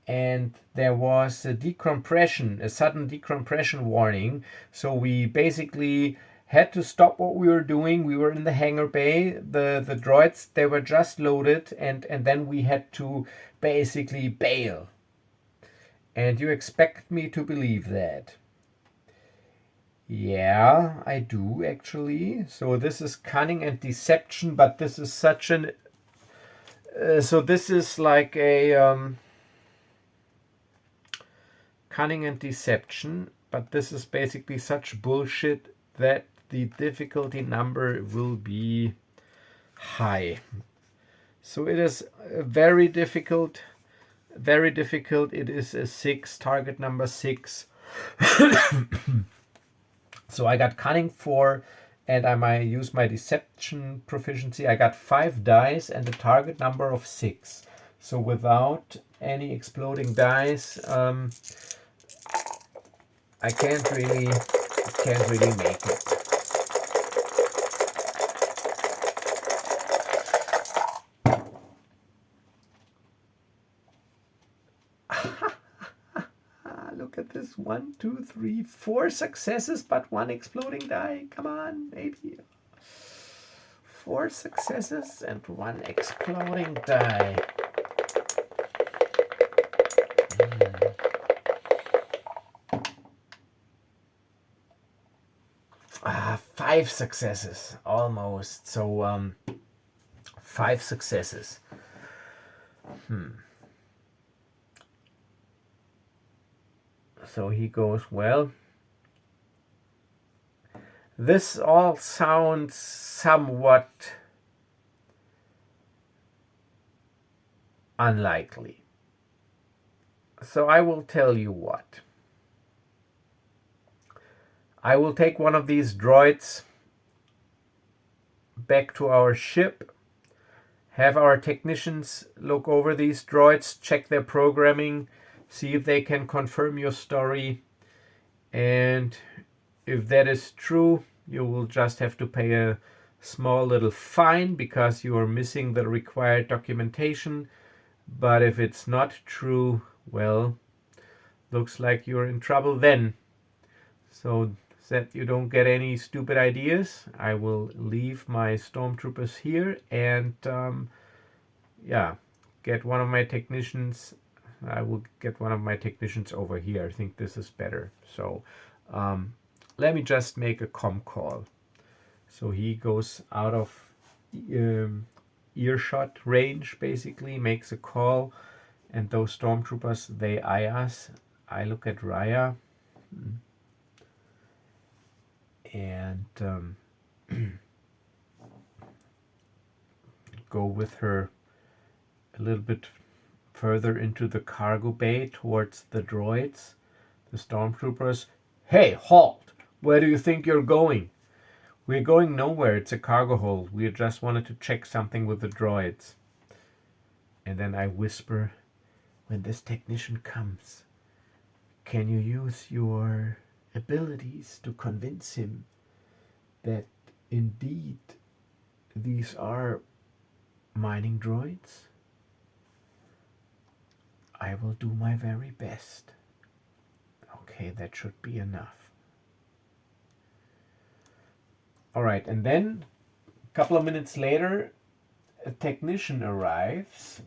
and there was a sudden decompression warning. So we basically had to stop what we were doing. We were in the hangar bay. The droids, they were just loaded, and then we had to basically bail. And you expect me to believe that? Yeah, I do actually. So this is cunning and deception, but this is such an so this is like a cunning and deception, but this is basically such bullshit that the difficulty number will be high. So it is very difficult, very difficult. It is a 6, target number 6. So I got cunning 4, and I might use my deception proficiency. I got 5 dice and a target number of 6. So without any exploding dice, I can't really make it. Look at this. 1, 2, 3, 4 successes, but 1 exploding die. Come on, maybe. 4 successes and 1 exploding die. 5 successes, almost. So 5 successes. So he goes, well, this all sounds somewhat unlikely. So I will tell you what. I will take one of these droids back to our ship, have our technicians look over these droids, check their programming, see if they can confirm your story, and if that is true, you will just have to pay a small little fine because you are missing the required documentation. But if it's not true, well, looks like you're in trouble then. So that you don't get any stupid ideas, I will leave my stormtroopers here and yeah, get one of my technicians. I will get one of my technicians over here. I think this is better. So let me just make a comm call. So he goes out of earshot range, basically, makes a call, and those stormtroopers, they eye us. I look at Rhya and go with her a little bit further into the cargo bay towards the droids. The stormtroopers, hey, halt! Where do you think you're going? We're going nowhere. It's a cargo hold. We just wanted to check something with the droids. And then I whisper, when this technician comes, can you use your abilities to convince him that indeed these are mining droids? I will do my very best. Okay, that should be enough. All right, and then a couple of minutes later, a technician arrives.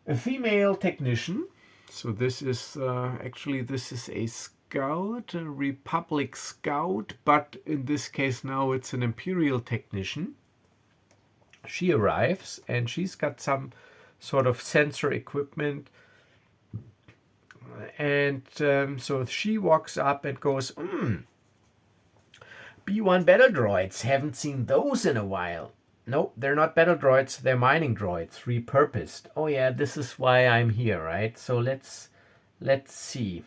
A female technician. So this is actually this is a scout, a Republic scout, but in this case now it's an Imperial technician. She arrives and she's got some sort of sensor equipment. And so she walks up and goes, B1 battle droids, haven't seen those in a while. Nope, they're not battle droids, they're mining droids, repurposed. Oh yeah, this is why I'm here, right? So let's see.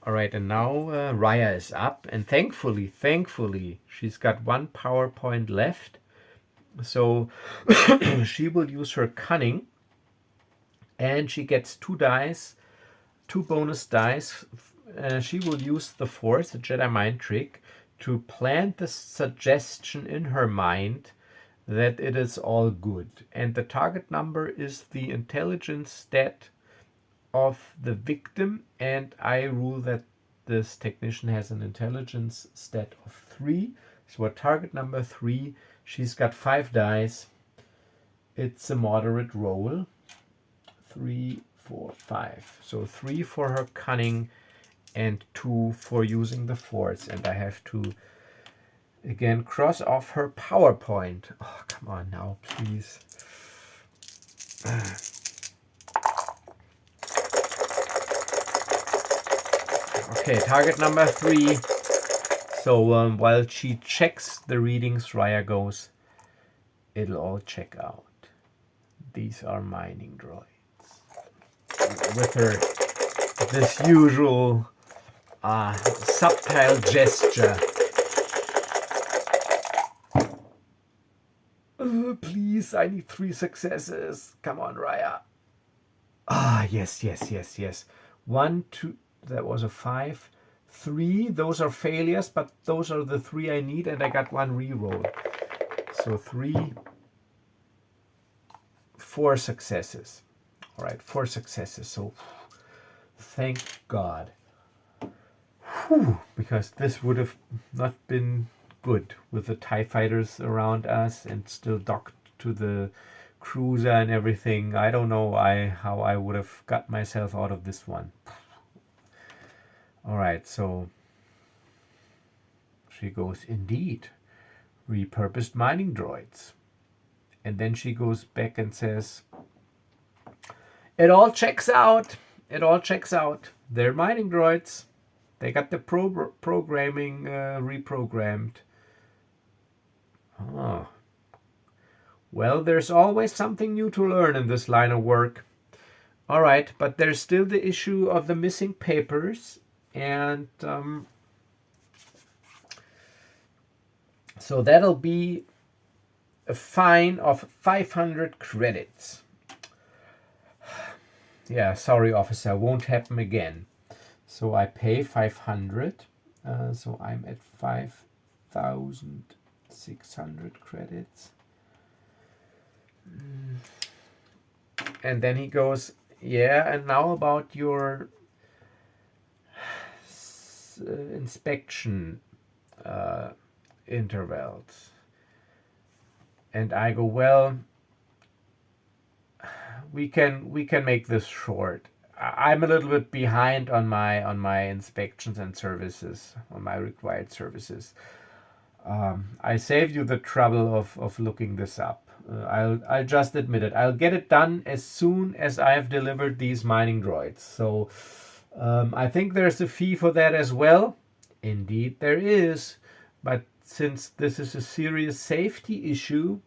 All right, and now Rhya is up, and thankfully, she's got one PowerPoint left. So she will use her cunning, and she gets 2 dice, 2 bonus dice. She will use the Force, a Jedi mind trick, to plant the suggestion in her mind that it is all good. And the target number is the intelligence stat of the victim, and I rule that this technician has an intelligence stat of 3. So at target number 3, she's got 5 dice. It's a moderate roll. 3, 4, 5. So 3 for her cunning and 2 for using the Force. And I have to again cross off her PowerPoint. Oh, come on now, please. Okay, target number 3. So while she checks the readings, Rhya goes, it'll all check out. These are mining droids. With her this usual subtle gesture. Please, I need 3 successes. Come on, Rhya. Yes. 1, 2, that was a 5. 3, those are failures, but those are the 3 I need, and I got 1 reroll. So 3, 4 successes. All right, 4 successes. So thank God. Because this would have not been good with the TIE fighters around us and still docked to the cruiser and everything. I don't know how I would have got myself out of this one. All right, so she goes, indeed, repurposed mining droids. And then she goes back and says, it all checks out. They're mining droids. They got the programming reprogrammed. Oh. Well, there's always something new to learn in this line of work. All right, but there's still the issue of the missing papers, and so that'll be a fine of 500 credits. Yeah, sorry, officer, won't happen again. So I pay 500. So I'm at 5,600 credits. And then he goes, yeah, and now about your inspection intervals. And I go, well, we can make this short. I'm a little bit behind on my inspections and services, on my required services. I saved you the trouble of looking this up. I'll just admit it. I'll get it done as soon as I have delivered these mining droids. So I think there's a fee for that as well. Indeed, there is. But since this is a serious safety issue,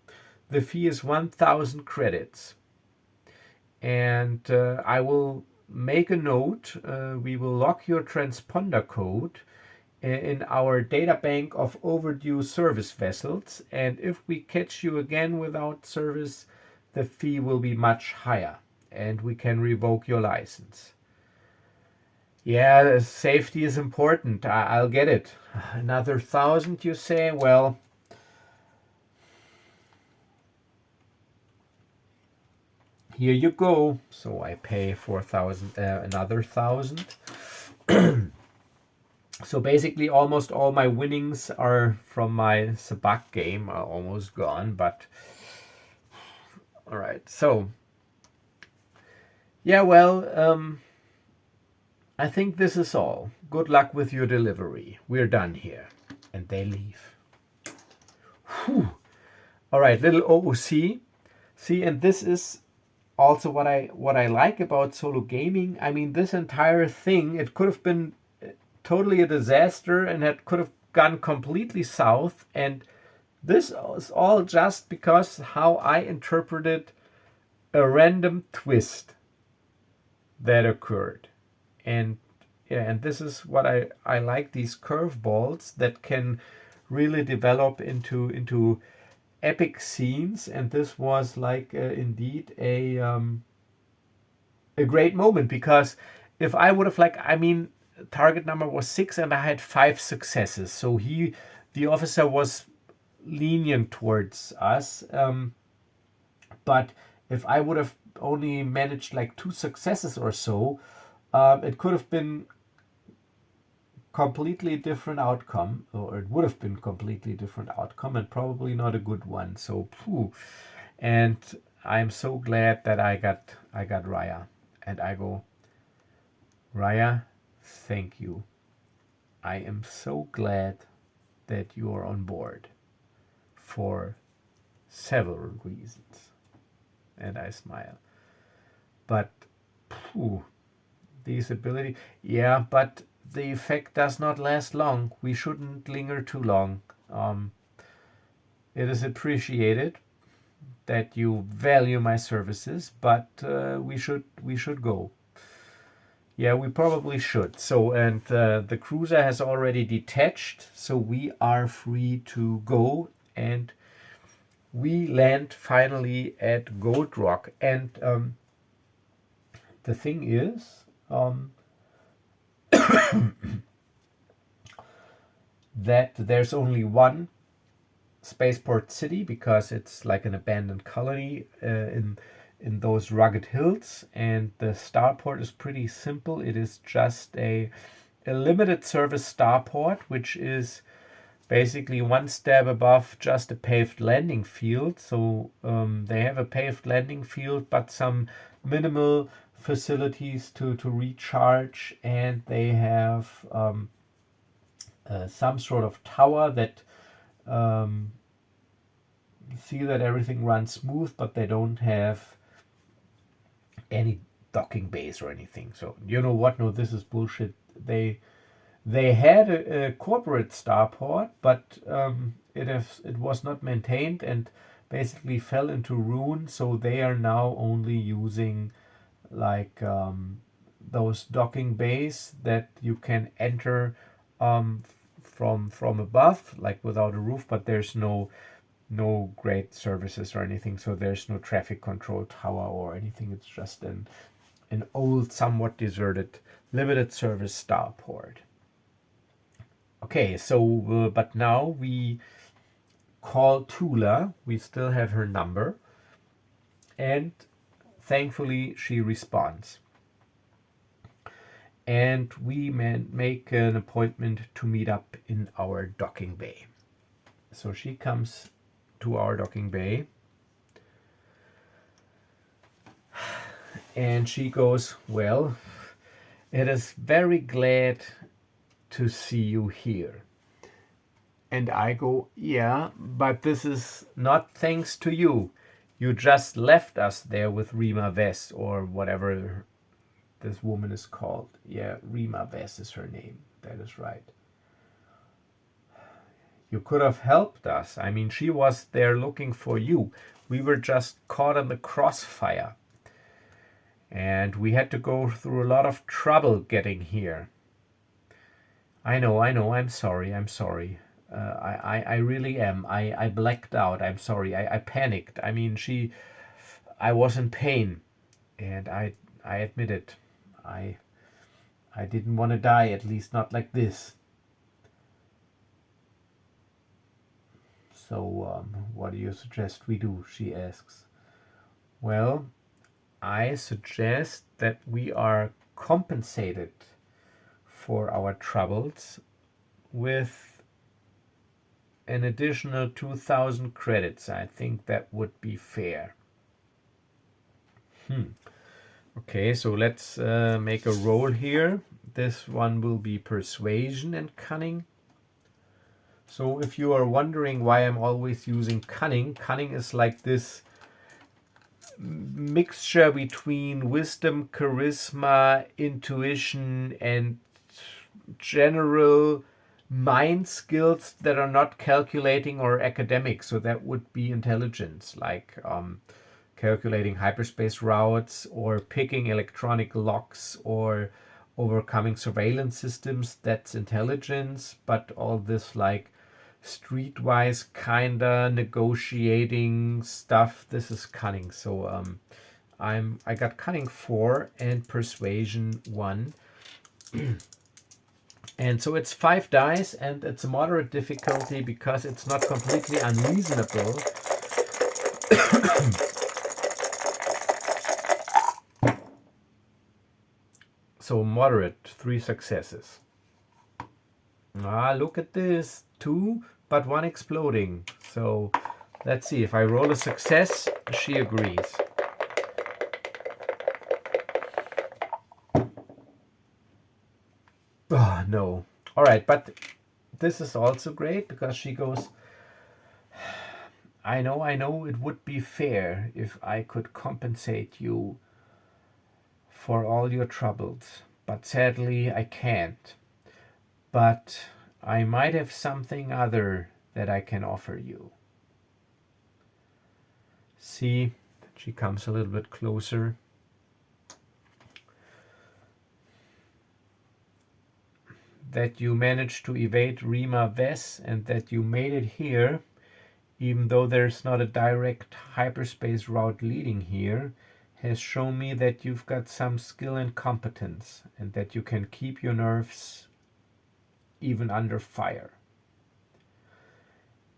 the fee is 1,000 credits. And I will make a note. We will lock your transponder code in our data bank of overdue service vessels, and if we catch you again without service, the fee will be much higher and we can revoke your license. Yeah, safety is important. I'll get it. Another 1,000, you say? Well, here you go. So I pay 4,000, another 1,000. So basically almost all my winnings are from my Sabak game, are almost gone, but all right. So yeah, well, I think this is all. Good luck with your delivery. We're done here. And they leave. Whew. All right, little OOC. See, and this is also what I like about solo gaming. I mean, this entire thing, it could have been totally a disaster and it could have gone completely south, and this is all just because how I interpreted a random twist that occurred. And yeah, and this is what I like, these curveballs that can really develop into epic scenes, and this was like indeed a great moment, because if I would have, like, I mean, target number was 6 and I had 5 successes, so the officer was lenient towards us, but if I would have only managed like 2 successes or so, it could have been completely different outcome, or it would have been completely different outcome, and probably not a good one. So and I'm so glad that I got Rhya, and I go, Rhya, thank you. I am so glad that you are on board for several reasons. And I smile. But these abilities, yeah, but the effect does not last long. We shouldn't linger too long. It is appreciated that you value my services, but we should go. Yeah, we probably should. So, and the cruiser has already detached, so we are free to go, and we land finally at Gold Rock. And the thing is, that there's only one spaceport city, because it's like an abandoned colony in those rugged hills, and the starport is pretty simple. It is just a limited service starport, which is basically one step above just a paved landing field. So they have a paved landing field, but some minimal facilities to recharge, and they have some sort of tower that see that everything runs smooth, but they don't have any docking bays or anything. So you know what? No, this is bullshit. They had a corporate starport, but it was not maintained and basically fell into ruin. So they are now only using like those docking bays that you can enter from above, like without a roof, but there's no great services or anything, so there's no traffic control tower or anything. It's just an old, somewhat deserted, limited service starport. Okay, so but now we call Toola. We still have her number, and thankfully she responds. And we make an appointment to meet up in our docking bay. So she comes to our docking bay, and she goes, well, it is very glad to see you here. And I go, yeah, but this is not thanks to you. You just left us there with Rima Vess, or whatever this woman is called. Yeah, Rima Vess is her name. That is right. You could have helped us. I mean, she was there looking for you. We were just caught in the crossfire. And we had to go through a lot of trouble getting here. I know, I'm sorry. I really am. I blacked out. I'm sorry. I panicked. I mean, I was in pain, and I admit it. I didn't want to die, at least not like this. So, what do you suggest we do? She asks. Well, I suggest that we are compensated for our troubles with an additional 2,000 credits. I think that would be fair. Okay, so let's make a roll here. This one will be persuasion and cunning. So if you are wondering why I'm always using cunning, cunning is like this mixture between wisdom, charisma, intuition, and general mind skills that are not calculating or academic. So that would be intelligence, like calculating hyperspace routes or picking electronic locks or overcoming surveillance systems. That's intelligence. But all this like streetwise kinda negotiating stuff, this is cunning. So I got cunning 4 and persuasion 1. And so it's 5 dice, and it's a moderate difficulty because it's not completely unreasonable. So moderate, 3 successes. Ah, look at this. 2, but 1 exploding. So let's see. If I roll a success, she agrees. Oh, no. All right, but this is also great because she goes, I know it would be fair if I could compensate you for all your troubles, but sadly I can't. But I might have something other that I can offer you. See, she comes a little bit closer. That you managed to evade Rima Vess and that you made it here, even though there's not a direct hyperspace route leading here, has shown me that you've got some skill and competence, and that you can keep your nerves even under fire.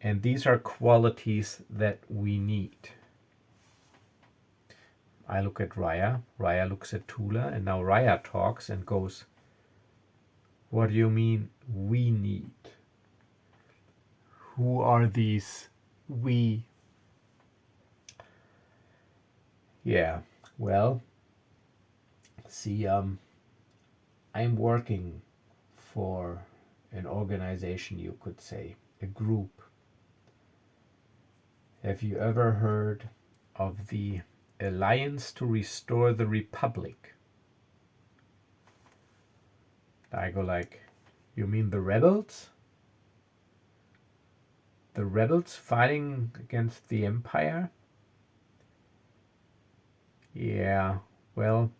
And these are qualities that we need. I look at Rhya, Rhya looks at Toola, and now Rhya talks and goes, what do you mean we need? Who are these we? Yeah, well, see, I'm working for an organization, you could say, a group. Have you ever heard of the Alliance to Restore the Republic? I go like, you mean the rebels? The rebels fighting against the Empire? Yeah, well,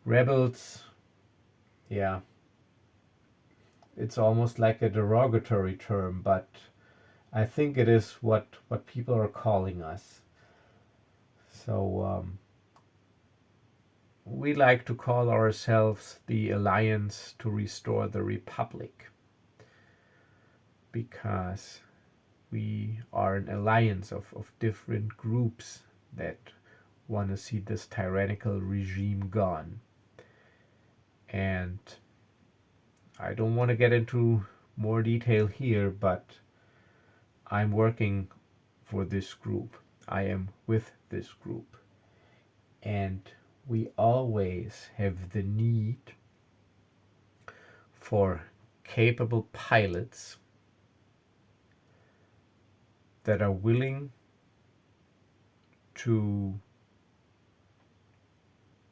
Rebels, yeah, it's almost like a derogatory term, but I think it is what people are calling us. So we like to call ourselves the Alliance to Restore the Republic, because we are an alliance of different groups that want to see this tyrannical regime gone. And I don't want to get into more detail here, but I'm working for this group. I am with this group. And we always have the need for capable pilots that are willing to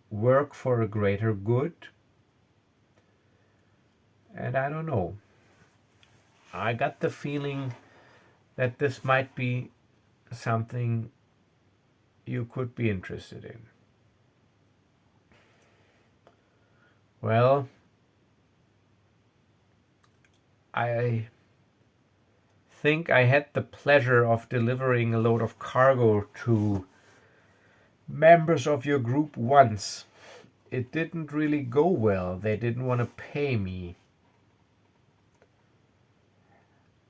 work for a greater good. And I don't know. I got the feeling that this might be something you could be interested in. Well, I think I had the pleasure of delivering a load of cargo to members of your group once. It didn't really go well. They didn't want to pay me.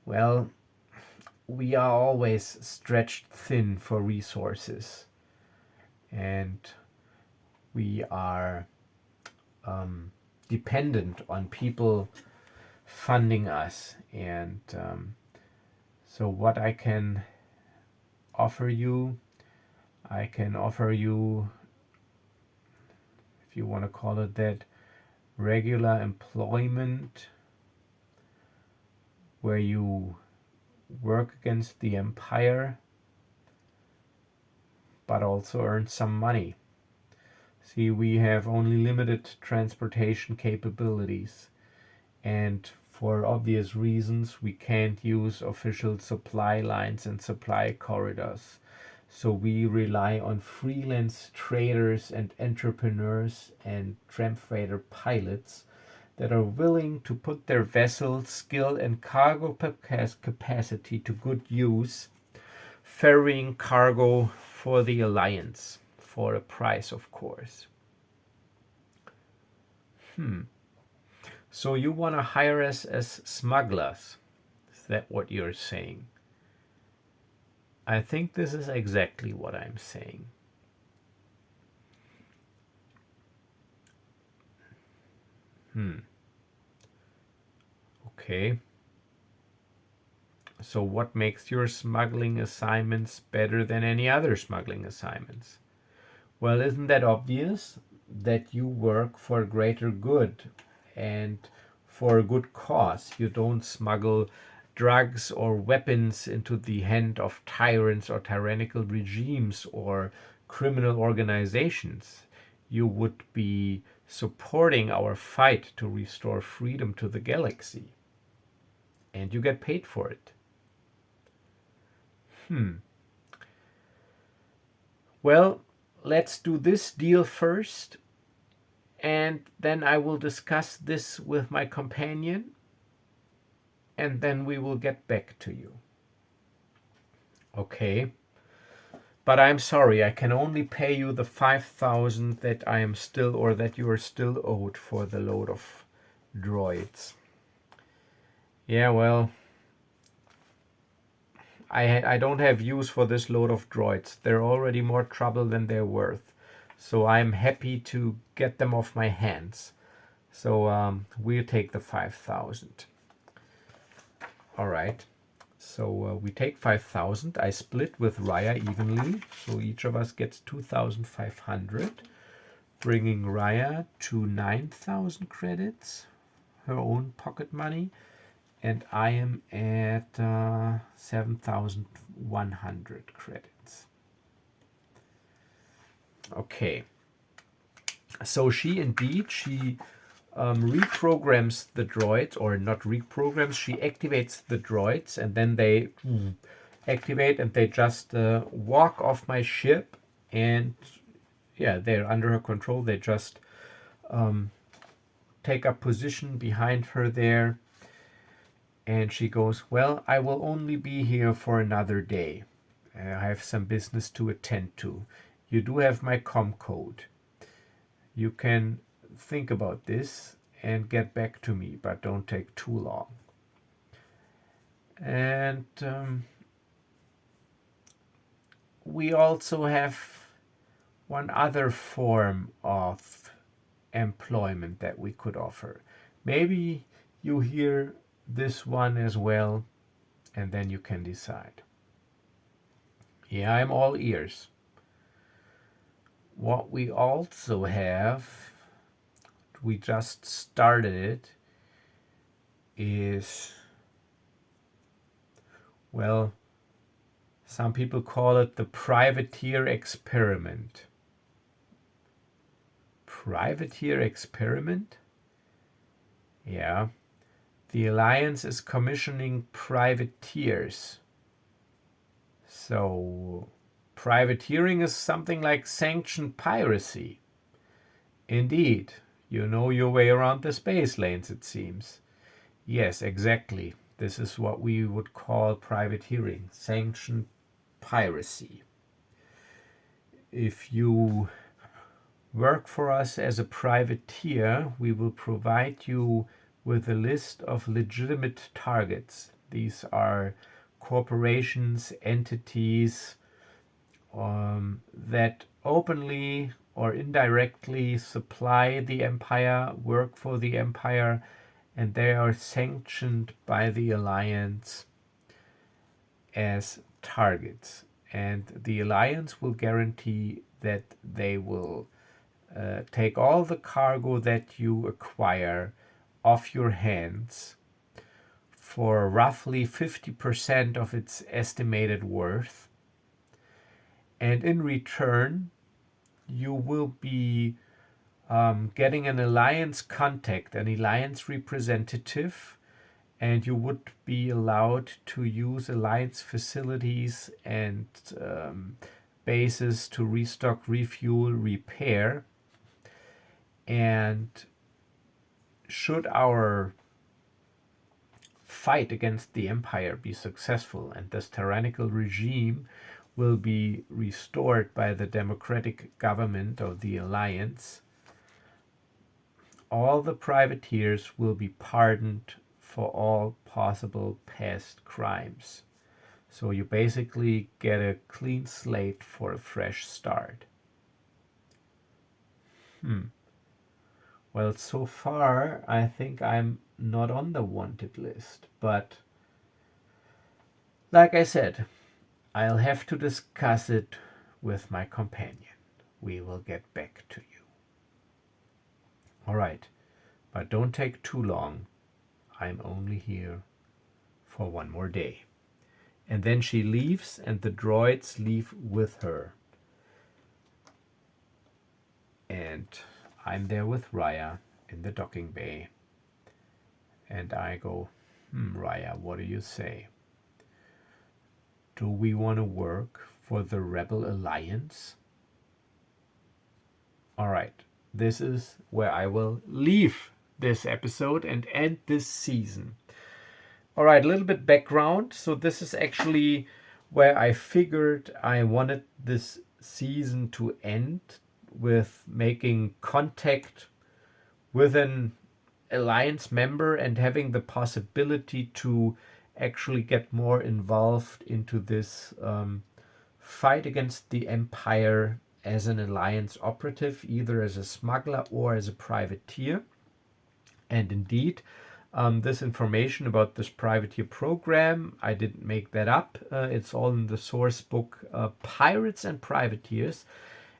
Well, we are always stretched thin for resources, and we are dependent on people funding us. And so what I can offer you, I can offer you, if you want to call it that, regular employment where you work against the Empire but also earn some money. See, we have only limited transportation capabilities, and for obvious reasons we can't use official supply lines and supply corridors. So we rely on freelance traders and entrepreneurs and tramp freighter pilots that are willing to put their vessel skill and cargo capacity to good use, ferrying cargo for the Alliance, for a price, of course. So you want to hire us as smugglers? Is that what you're saying? I think this is exactly what I'm saying. Okay. So what makes your smuggling assignments better than any other smuggling assignments? Well, isn't that obvious? That you work for greater good and for a good cause. You don't smuggle drugs or weapons into the hand of tyrants or tyrannical regimes or criminal organizations. You would be supporting our fight to restore freedom to the galaxy. And you get paid for it. Well, let's do this deal first, and then I will discuss this with my companion, and then we will get back to you. Okay. But I'm sorry, I can only pay you the 5,000 that I am still, or that you are still owed for the load of droids. Yeah, well, I don't have use for this load of droids. They're already more trouble than they're worth. So I'm happy to get them off my hands. So we'll take the 5,000. All right. So we take 5,000. I split with Rhya evenly. So each of us gets 2,500, bringing Rhya to 9,000 credits, her own pocket money. And I am at 7,100 credits. Okay. So she reprograms the droids, or not reprograms, she activates the droids, and then they activate and they just walk off my ship, and yeah, they're under her control. They just take up position behind her there. And she goes, well, I will only be here for another day. I have some business to attend to. You do have my com code. You can think about this and get back to me, but don't take too long. And we also have one other form of employment that we could offer. Maybe you hear this one as well, and then you can decide. Yeah, I'm all ears. What we also have, we just started it, is, well, some people call it the privateer experiment. Privateer experiment? Yeah. The Alliance is commissioning privateers. So, privateering is something like sanctioned piracy. Indeed, you know your way around the space lanes, it seems. Yes, exactly. This is what we would call privateering, sanctioned piracy. If you work for us as a privateer, we will provide you with a list of legitimate targets. These are corporations, entities that openly or indirectly supply the empire, work for the empire, and they are sanctioned by the alliance as targets. And the alliance will guarantee that they will take all the cargo that you acquire off your hands for roughly 50% of its estimated worth. And in return, you will be getting an alliance contact, an alliance representative, and you would be allowed to use alliance facilities and bases to restock, refuel, repair. And should our fight against the empire be successful and this tyrannical regime will be restored by the democratic government of the alliance, all the privateers will be pardoned for all possible past crimes. So you basically get a clean slate for a fresh start. Well, so far, I think I'm not on the wanted list, but like I said, I'll have to discuss it with my companion. We will get back to you. All right, but don't take too long. I'm only here for one more day. And then she leaves, and the droids leave with her. And I'm there with Rhya in the docking bay. And I go, Rhya, what do you say? Do we want to work for the Rebel Alliance? All right, this is where I will leave this episode and end this season. All right, a little bit background. So this is actually where I figured I wanted this season to end, with making contact with an alliance member and having the possibility to actually get more involved into this fight against the empire as an alliance operative, either as a smuggler or as a privateer. And indeed, this information about this privateer program, I didn't make that up. It's all in the source book, Pirates and Privateers.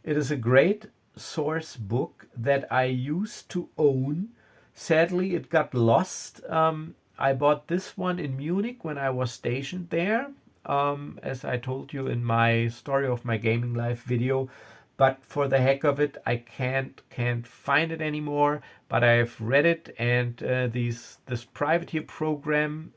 It is a great source book that I used to own. Sadly, it got lost. I bought this one in Munich when I was stationed there, as I told you in my Story of My Gaming Life video. But for the heck of it, I can't find it anymore. But I've read it, and this privateer program,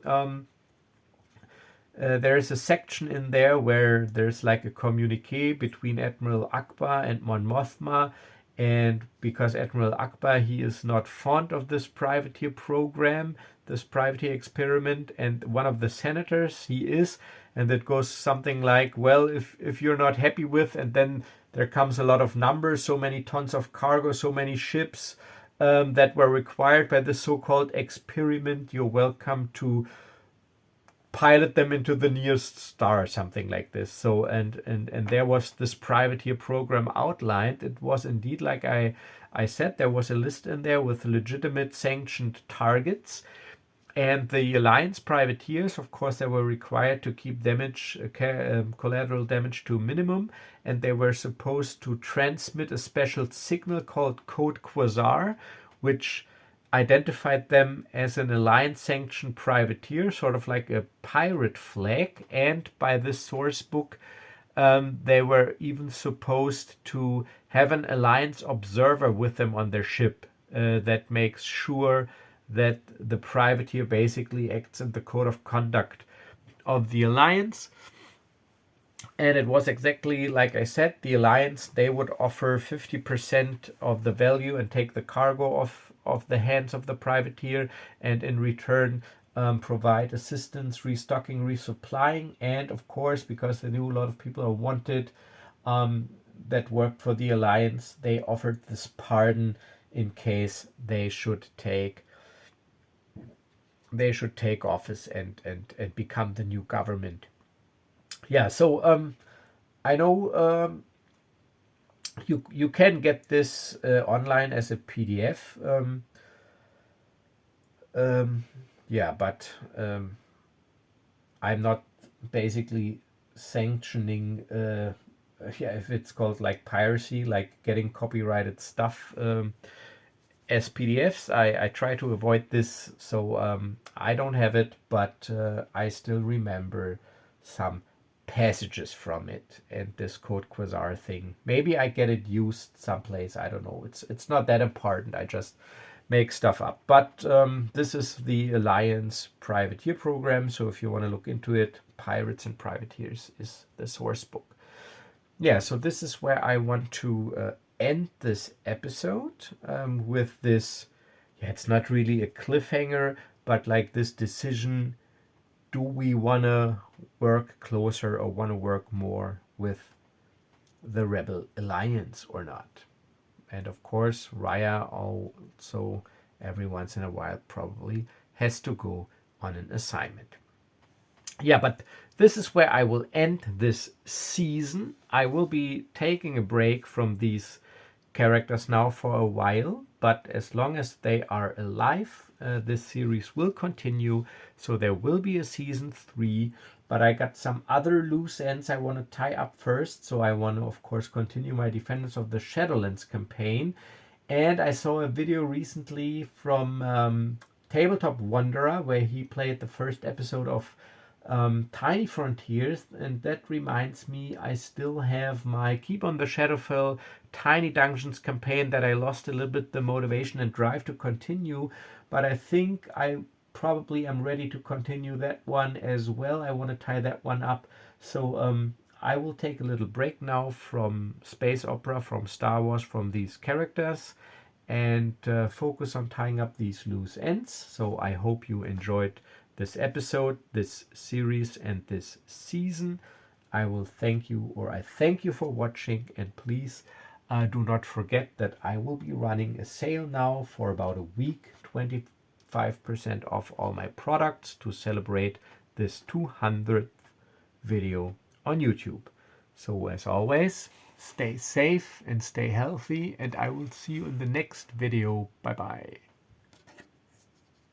there's a section in there where there's like a communique between Admiral Akbar and Mon Mothma, And because Admiral Akbar, he is not fond of this privateer program, this privateer experiment, and one of the senators he is, and it goes something like, well, if you're not happy with, and then there comes a lot of numbers, so many tons of cargo, so many ships that were required by this so-called experiment, you're welcome to pilot them into the nearest star, something like this. So and there was this privateer program outlined. It was indeed, like I said, there was a list in there with legitimate sanctioned targets. And the Alliance privateers, of course, they were required to keep damage, collateral damage to a minimum, and they were supposed to transmit a special signal called Code Quasar, which identified them as an Alliance-sanctioned privateer, sort of like a pirate flag. And by this source book, they were even supposed to have an Alliance observer with them on their ship that makes sure that the privateer basically acts in the code of conduct of the Alliance. And it was exactly like I said, the Alliance, they would offer 50% of the value and take the cargo of the hands of the privateer, and in return provide assistance, restocking, resupplying. And of course, because they knew a lot of people are wanted that worked for the Alliance, they offered this pardon in case they should take office and become the new government. Yeah, so I know you can get this online as a PDF. Yeah, but I'm not basically sanctioning yeah, if it's called like piracy, like getting copyrighted stuff as PDFs. I try to avoid this, so I don't have it, but I still remember some passages from it and this Code Quasar thing. Maybe I get it used someplace. I don't know. It's not that important. I just make stuff up. But this is the Alliance Privateer program. So if you want to look into it, Pirates and Privateers is the source book. Yeah, so this is where I want to end this episode with this. Yeah, it's not really a cliffhanger, but like this decision: do we want to work closer or want to work more with the Rebel Alliance or not? And of course, Rhya also every once in a while probably has to go on an assignment. Yeah, but this is where I will end this season. I will be taking a break from these characters now for a while, but as long as they are alive, this series will continue. So there will be a season 3, but I got some other loose ends I want to tie up first. So I want to, of course, continue my Defenders of the Shadowlands campaign. And I saw a video recently from Tabletop Wanderer where he played the first episode of Tiny Frontiers, and that reminds me, I still have my Keep on the Shadowfell Tiny Dungeons campaign that I lost a little bit the motivation and drive to continue, but I think I probably am ready to continue that one as well. I want to tie that one up. So I will take a little break now from space opera, from Star Wars, from these characters, and focus on tying up these loose ends. So I hope you enjoyed this episode, this series, and this season. I thank you for watching, and please do not forget that I will be running a sale now for about a week, 25% off all my products to celebrate this 200th video on YouTube. So as always, stay safe and stay healthy, and I will see you in the next video. Bye bye.